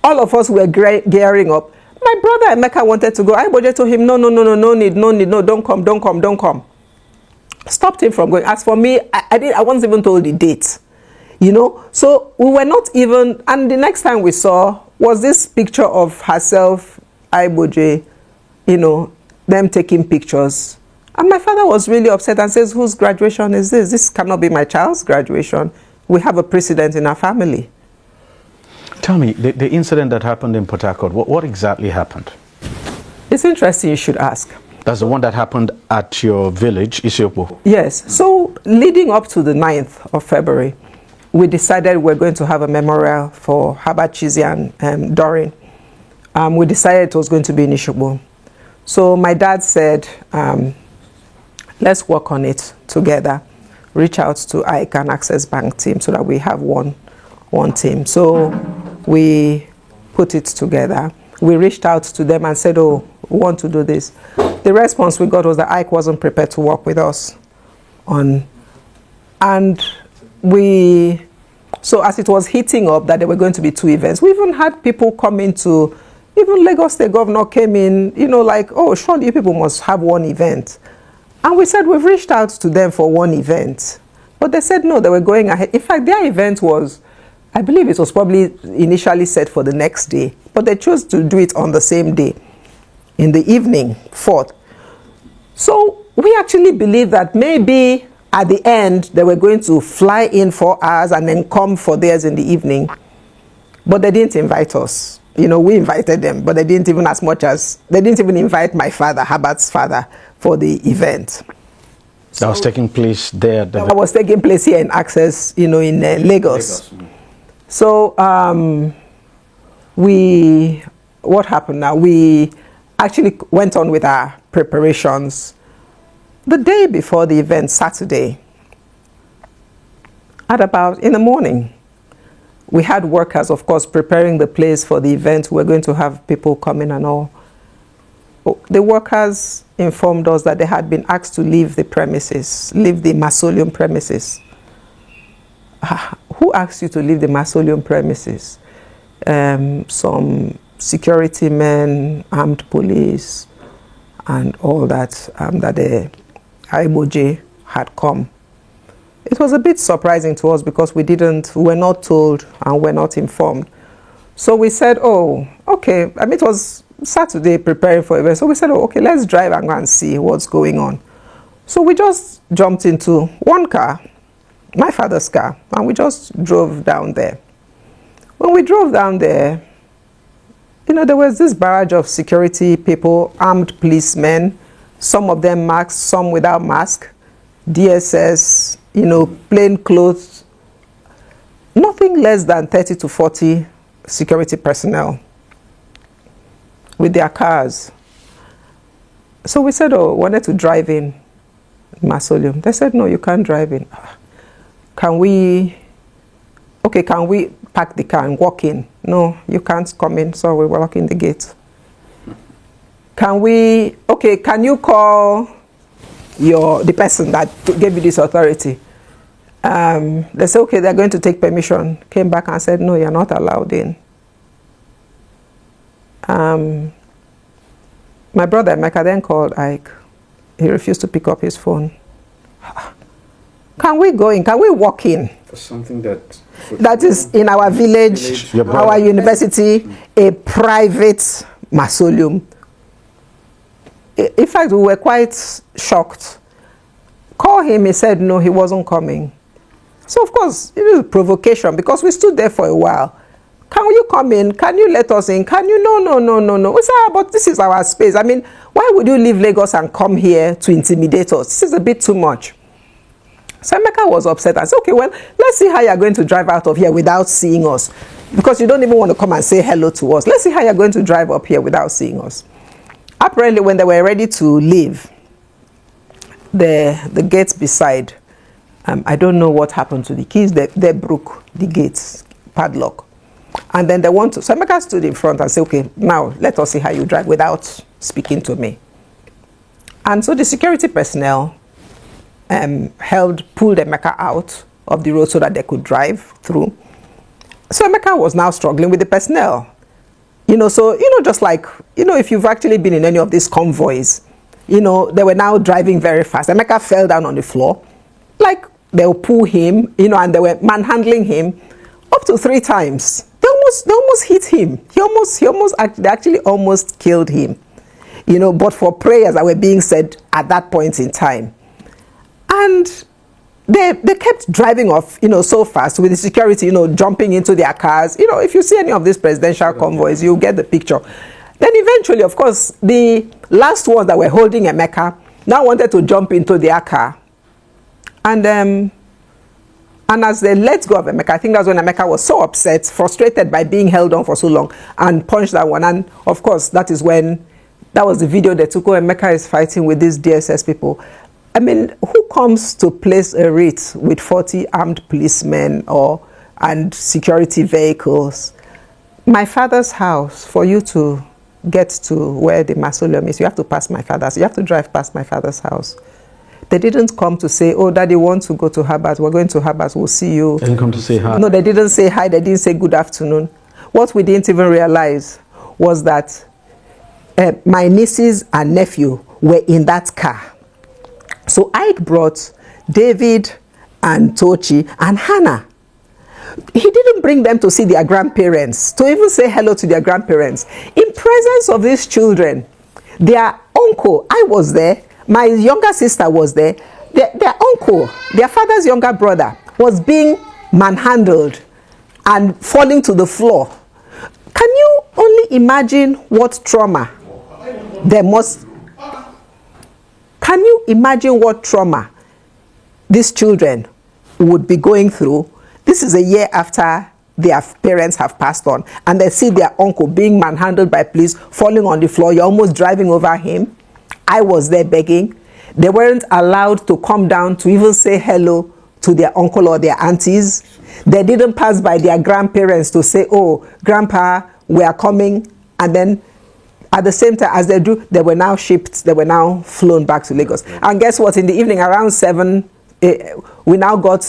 D: all of us were gearing up. My brother Emeka wanted to go. Aigboje told him, no need, don't come. Stopped him from going. As for me, I wasn't even told the date. You know, so we were not even, and the next time we saw was this picture of herself, Aigboje, you know, them taking pictures. And my father was really upset and says, whose graduation is this? This cannot be my child's graduation. We have a precedent in our family.
C: Tell me, the incident that happened in Port Harcourt, what exactly happened?
D: It's interesting you should ask.
C: That's the one that happened at your village, Isiokpo?
D: Yes. So leading up to the 9th of February, we decided we're going to have a memorial for Herbert Wigwe and Doreen. We decided it was going to be in Isiokpo. So my dad said, let's work on it together. Reach out to AIG and Access Bank team so that we have one team. So we put it together. We reached out to them and said, oh, we want to do this. The response we got was that AIG wasn't prepared to work with us on. And so as it was heating up that there were going to be 2 events, we even had people come into, even Lagos State Governor came in, you know, like, oh, surely you people must have one event. And we said, we've reached out to them for one event. But they said, no, they were going ahead. In fact, their event was, I believe it was probably initially set for the next day, but they chose to do it on the same day, in the evening, 4th. So we actually believe that maybe at the end, they were going to fly in for ours and then come for theirs in the evening. But they didn't invite us. You know, we invited them, but they didn't even they didn't even invite my father, Herbert's father, for the event.
C: That was taking place there?
D: That was taking place here in Access, you know, in Lagos. So what happened now? We actually went on with our preparations. The day before the event, Saturday, at about in the morning, we had workers, of course, preparing the place for the event. We're going to have people coming and all. The workers informed us that they had been asked to leave the premises, leave the mausoleum premises. Who asked you to leave the mausoleum premises? Some security men, armed police, and all that, that the Aigboje had come. It was a bit surprising to us because we were not told and were not informed. So we said, oh, okay. I mean, it was Saturday preparing for event. So we said, oh, okay, let's drive and go and see what's going on. So we just jumped into one car, my father's car, and we just drove down there. When we drove down there, you know, there was this barrage of security people, armed policemen, some of them masked, some without mask, DSS, you know, plain clothes, nothing less than 30 to 40 security personnel with their cars. So we said, oh, wanted to drive in mausoleum. They said, no, you can't drive in. Can we park the car and walk in? No, you can't come in, so we're locking the gate. Can you call the person that gave you this authority? They said, okay, they're going to take permission. Came back and said, no, you're not allowed in. My brother Emeka then called Ike. He refused to pick up his phone. Can we go in? Can we walk in?
C: For something
D: that is in our village, our university, a private mausoleum. In fact, we were quite shocked. Call him, he said no, he wasn't coming. So of course, it was provocation because we stood there for a while. can you come in? Can you let us in? Can you? No. We said, but this is our space. I mean, why would you leave Lagos and come here to intimidate us? This is a bit too much. So Emeka was upset and said, okay, well, let's see how you're going to drive out of here without seeing us. Because you don't even want to come and say hello to us. Let's see how you're going to drive up here without seeing us. Apparently, when they were ready to leave, the gates beside, I don't know what happened to the keys. They broke the gates padlock. And then they want to, so Emeka stood in front and said, okay, now let us see how you drive without speaking to me. And so the security personnel pulled Emeka out of the road so that they could drive through. So Emeka was now struggling with the personnel. So, just like, if you've actually been in any of these convoys, they were now driving very fast. Emeka fell down on the floor. Like, they'll pull him, and they were manhandling him up to 3 times. They almost hit him. They actually almost killed him. But for prayers that were being said at that point in time. And they kept driving off, so fast with the security, jumping into their cars. If you see any of these presidential convoys, you get the picture. Then eventually, of course, the last ones that were holding Emeka now wanted to jump into their car. And as they let go of Emeka, I think that's when Emeka was so upset, frustrated by being held on for so long, and punched that one. And of course, that was the video they took. Oh, Emeka is fighting with these DSS people. I mean, who comes to place a wreath with 40 armed policemen and security vehicles? My father's house, for you to get to where the mausoleum is, you have to pass my father's. You have to drive past my father's house. They didn't come to say, oh, Daddy wants to go to Herbert. We're going to Herbert. We'll see you.
C: They didn't come to say hi.
D: No, they didn't say hi. They didn't say good afternoon. What we didn't even realize was that my nieces and nephew were in that car. So Ike brought David and Tochi and Hannah. He didn't bring them to see their grandparents, to even say hello to their grandparents. In presence of these children, their uncle, I was there, my younger sister was there, their uncle, their father's younger brother, was being manhandled and falling to the floor. Can you only imagine what trauma there must... Can you imagine what trauma these children would be going through? This is a year after their parents have passed on, and they see their uncle being manhandled by police, falling on the floor. You're almost driving over him. I was there begging. They weren't allowed to come down to even say hello to their uncle or their aunties. They didn't pass by their grandparents to say, oh, Grandpa, we are coming. And then at the same time as they do, they were now shipped, they were now flown back to Lagos. And guess what? In the evening around 7, we now got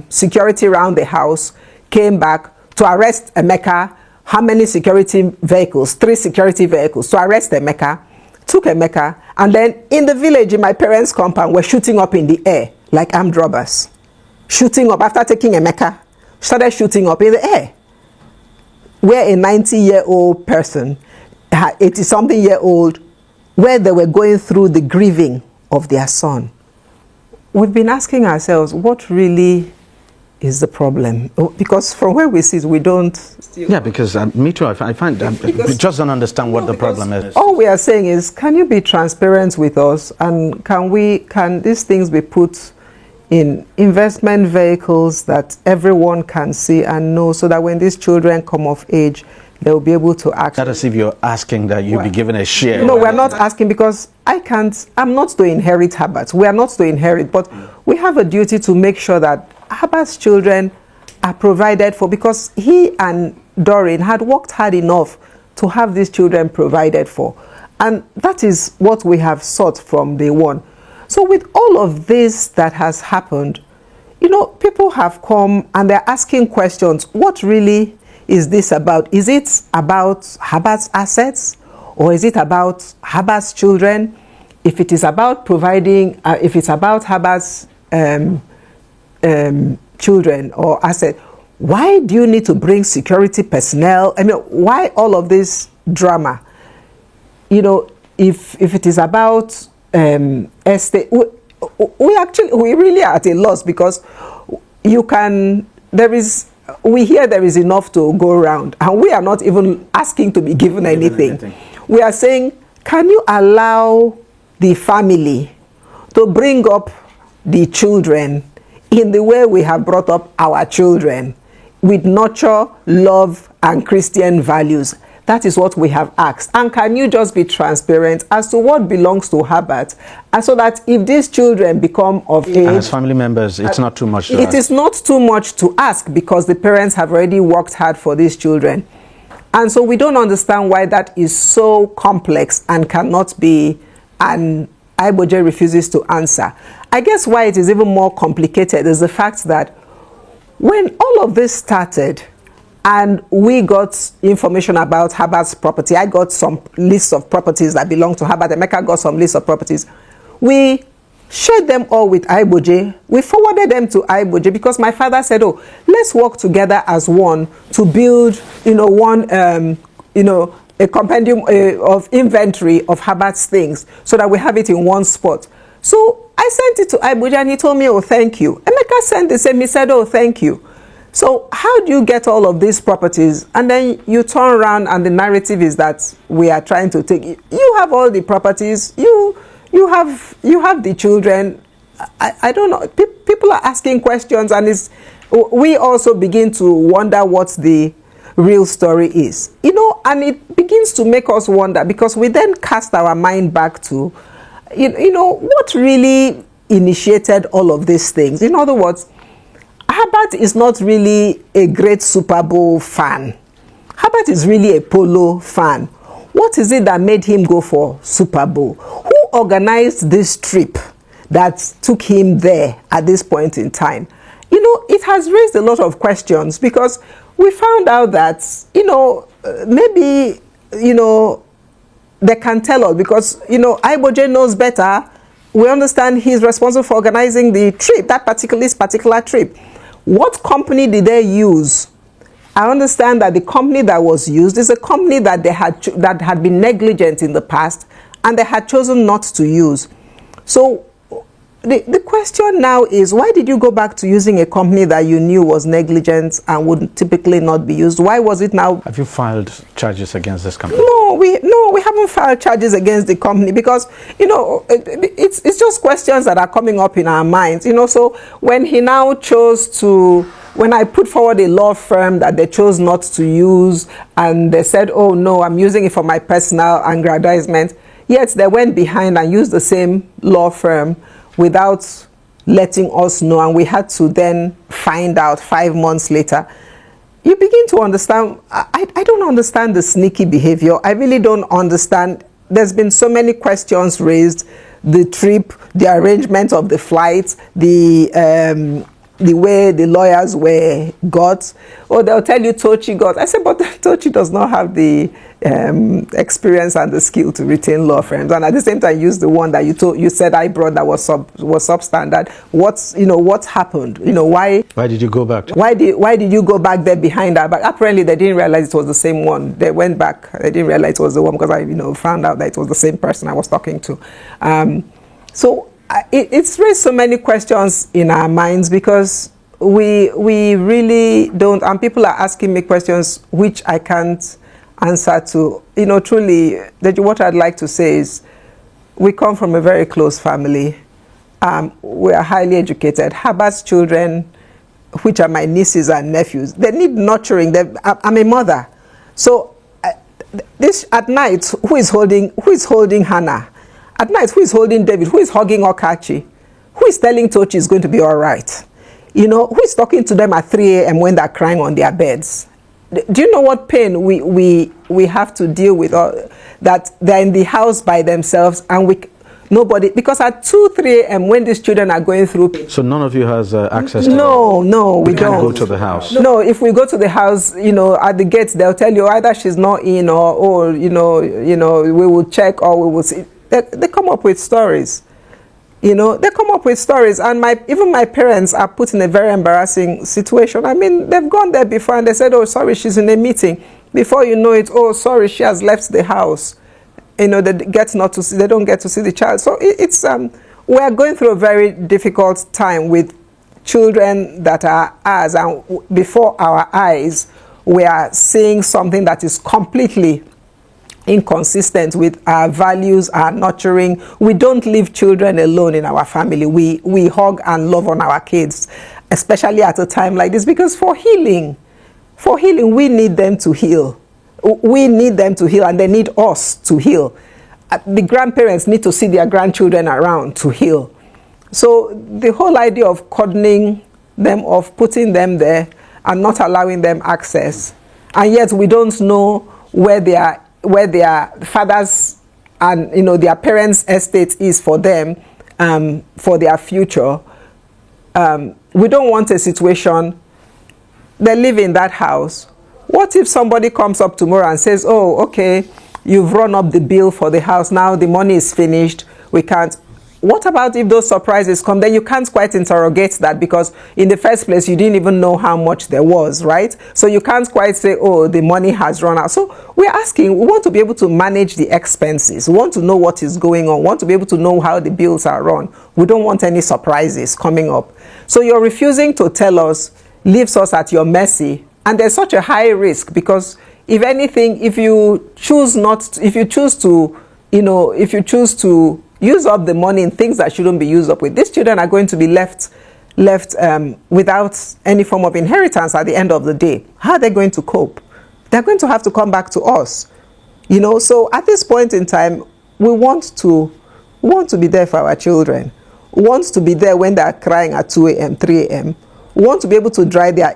D: security around the house, came back to arrest Emeka. How many security vehicles? 3 security vehicles to arrest Emeka. Took Emeka, and then in the village, in my parents' compound, were shooting up in the air like armed robbers. Shooting up after taking Emeka, started shooting up in the air. Where a 90-year-old person, 80-something-year-old, where they were going through the grieving of their son. We've been asking ourselves, what really is the problem? Because from where we sit, we don't...
C: Yeah, because me too, I find we just don't understand what the problem is.
D: All we are saying is, can you be transparent with us, and can these things be put in investment vehicles that everyone can see and know, so that when these children come of age, they'll be able to act.
C: Not as if you're asking that you be given a share.
D: No, we're not asking, because I'm not to inherit Herbert. We are not to inherit, but we have a duty to make sure that Herbert's children are provided for, because he and Doreen had worked hard enough to have these children provided for. And that is what we have sought from day one. So with all of this that has happened, people have come and they're asking questions. What really is this about? Is it about Herbert's assets, or is it about Herbert's children? If it is about providing, if it's about Herbert's children or assets, why do you need to bring security personnel? I mean, why all of this drama? If it is about estate, we really are at a loss, because there is we hear there is enough to go around, and we are not even asking to be given anything. We are saying, can you allow the family to bring up the children in the way we have brought up our children, with nurture, love, and Christian values? That is what we have asked. And can you just be transparent as to what belongs to Herbert, and so that if these children become of age,
C: as family members, it's not too much to ask.
D: It is not too much to ask, because the parents have already worked hard for these children. And so we don't understand why that is so complex and cannot be, and Aigboje refuses to answer. I guess why it is even more complicated is the fact that when all of this started, and we got information about Herbert's property, I got some lists of properties that belong to Herbert, Emeka got some lists of properties. We shared them all with Aigboje. We forwarded them to Aigboje because my father said, oh, let's work together as one to build, a compendium of inventory of Herbert's things, so that we have it in one spot. So I sent it to Aigboje, and he told me, oh, thank you. Emeka sent the same, he said, oh, thank you. So how do you get all of these properties? And then you turn around and the narrative is that we are trying to take it. You have all the properties. You have the children. I don't know. People are asking questions, and we also begin to wonder what the real story is. And it begins to make us wonder, because we then cast our mind back to, what really initiated all of these things. In other words, Herbert is not really a great Super Bowl fan. Herbert is really a polo fan. What is it that made him go for Super Bowl? Who organized this trip that took him there at this point in time? It has raised a lot of questions, because we found out that, maybe, they can tell us, because, Aigboje knows better. We understand he's responsible for organizing the trip, that particular trip. What company did they use? I understand that the company that was used is a company that that had been negligent in the past, and they had chosen not to use. So the question now is, why did you go back to using a company that you knew was negligent and would typically not be used? Why was it now? Have you filed charges against this company? No, we haven't filed charges against the company, because it's just questions that are coming up in our minds. So when he now when I put forward a law firm that they chose not to use, and they said, oh no, I'm using it for my personal aggrandizement, yet they went behind and used the same law firm without letting us know, and we had to then find out 5 months later. You begin to understand. I don't understand the sneaky behavior. I really don't understand. There's been so many questions raised: the trip, the arrangement of the flights, the way the lawyers were got. Or they'll tell you Tochi got. I said, but Tochi does not have the experience and the skill to retain law firms, and at the same time use the one that you said I brought that was substandard. What happened? Why did you go back? Why did you go back there behind our back? Apparently they didn't realize it was the same one. They went back. They didn't realize it was the one, because I found out that it was the same person I was talking to. So it's raised so many questions in our minds, because we really don't, and people are asking me questions which I can't answer to. Truly, what I'd like to say is, we come from a very close family. We are highly educated. Herbert's children, which are my nieces and nephews, they need nurturing. I'm a mother, so this at night, who is holding Hannah? At night, who is holding David? Who is hugging Okachi? Who is telling Tochi is going to be all right? Who is talking to them at 3 a.m. when they're crying on their beds? Do you know what pain we have to deal with? That they're in the house by themselves, and nobody, because at 2, 3 a.m. when these children are going through. So none of you has access to No, we don't.
C: Can't go to the house.
D: No, if we go to the house, at the gates, they'll tell you either she's not in, or we will check, or we will see. They come up with stories. They come up with stories, and even my parents are put in a very embarrassing situation. I mean, they've gone there before, and they said, oh, sorry, she's in a meeting. Before you know it, oh, sorry, she has left the house. They don't get to see the child. So we are going through a very difficult time with children that are ours, and before our eyes, we are seeing something that is completely inconsistent with our values, our nurturing. We don't leave children alone in our family. We hug and love on our kids, especially at a time like this, because for healing, we need them to heal. We need them to heal, and they need us to heal. The grandparents need to see their grandchildren around to heal. So the whole idea of cordoning them off, putting them there, and not allowing them access, and yet we don't know where their fathers and their parents' estate is for them, for their future. We don't want a situation. They live in that house. What if somebody comes up tomorrow and says, "Oh, okay, you've run up the bill for the house. Now the money is finished. We can't." What about if those surprises come? Then you can't quite interrogate that, because in the first place, you didn't even know how much there was, right? So you can't quite say, "Oh, the money has run out." So we're asking, we want to be able to manage the expenses. We want to know what is going on. We want to be able to know how the bills are run. We don't want any surprises coming up. So you're refusing to tell us, leaves us at your mercy. And there's such a high risk, because if anything, if you choose to use up the money in things that shouldn't be used up with, these children are going to be left without any form of inheritance at the end of the day. How are they going to cope? They're going to have to come back to us. So at this point in time, we want to be there for our children. We want to be there when they're crying at 2 a.m., 3 a.m. We want to be able to dry their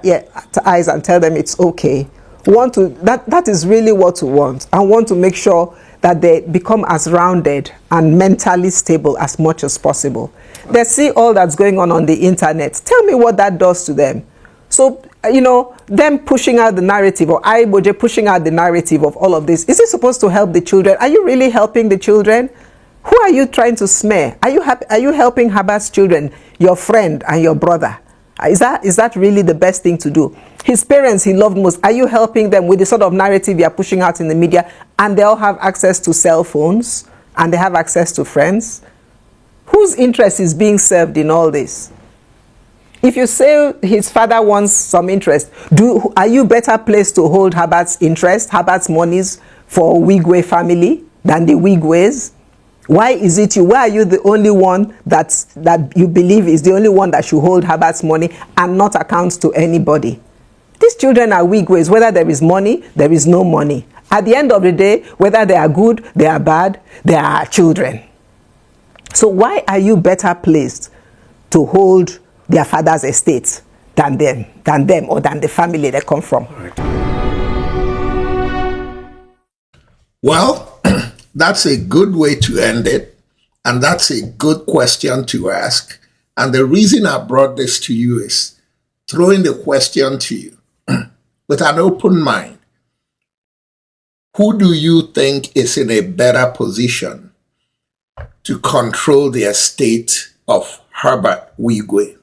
D: eyes and tell them it's okay. That is really what we want. I want to make sure that they become as rounded and mentally stable as much as possible. They see all that's going on the internet. Tell me what that does to them. So, them pushing out the narrative, or Aigboje pushing out the narrative of all of this, is it supposed to help the children? Are you really helping the children? Who are you trying to smear? Are you helping Herbert's children, your friend and your brother? Is that really the best thing to do? His parents he loved most, are you helping them with the sort of narrative you're pushing out in the media, and they all have access to cell phones and they have access to friends? Whose interest is being served in all this? If you say his father wants some interest, are you better placed to hold Herbert's interest, Herbert's monies for Wigwe family than the Wigwes? Why is it you? Why are you the only one that you believe is the only one that should hold Herbert's money and not account to anybody? These children are Wigwes. Whether there is money, there is no money. At the end of the day, whether they are good, they are bad, they are children. So why are you better placed to hold their father's estate than them, or than the family they come from?
B: Well, that's a good way to end it, and that's a good question to ask. And the reason I brought this to you is throwing the question to you with an open mind. Who do you think is in a better position to control the estate of Herbert Wigwe?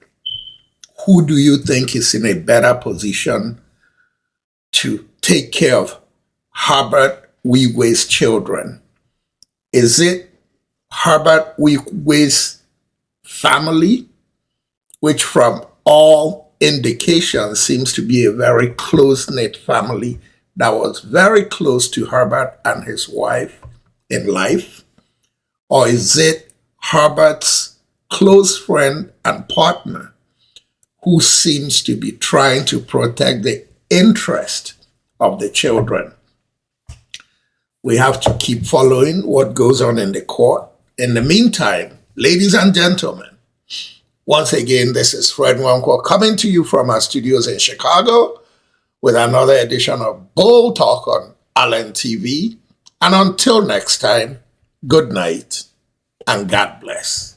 B: Who do you think is in a better position to take care of Herbert Wigwe's children? Is it Herbert Wigwe's family, which from all indications seems to be a very close-knit family that was very close to Herbert and his wife in life? Or is it Herbert's close friend and partner who seems to be trying to protect the interest of the children? We have to keep following what goes on in the court. In the meantime, ladies and gentlemen, once again, this is Fred Nwankwo coming to you from our studios in Chicago with another edition of Bold Talk on Allen TV. And until next time, good night and God bless.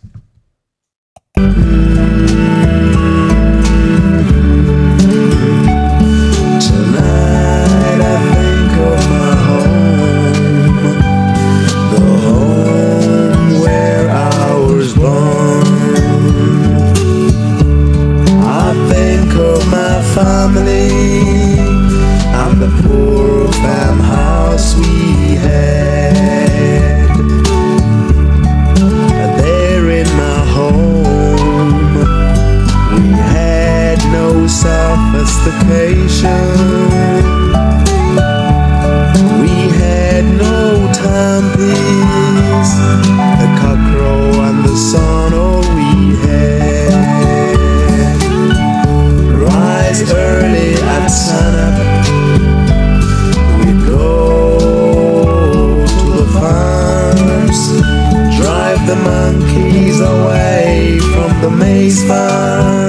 A: Family and the poor farmhouse we had. There Drive the monkeys away from the maze farm.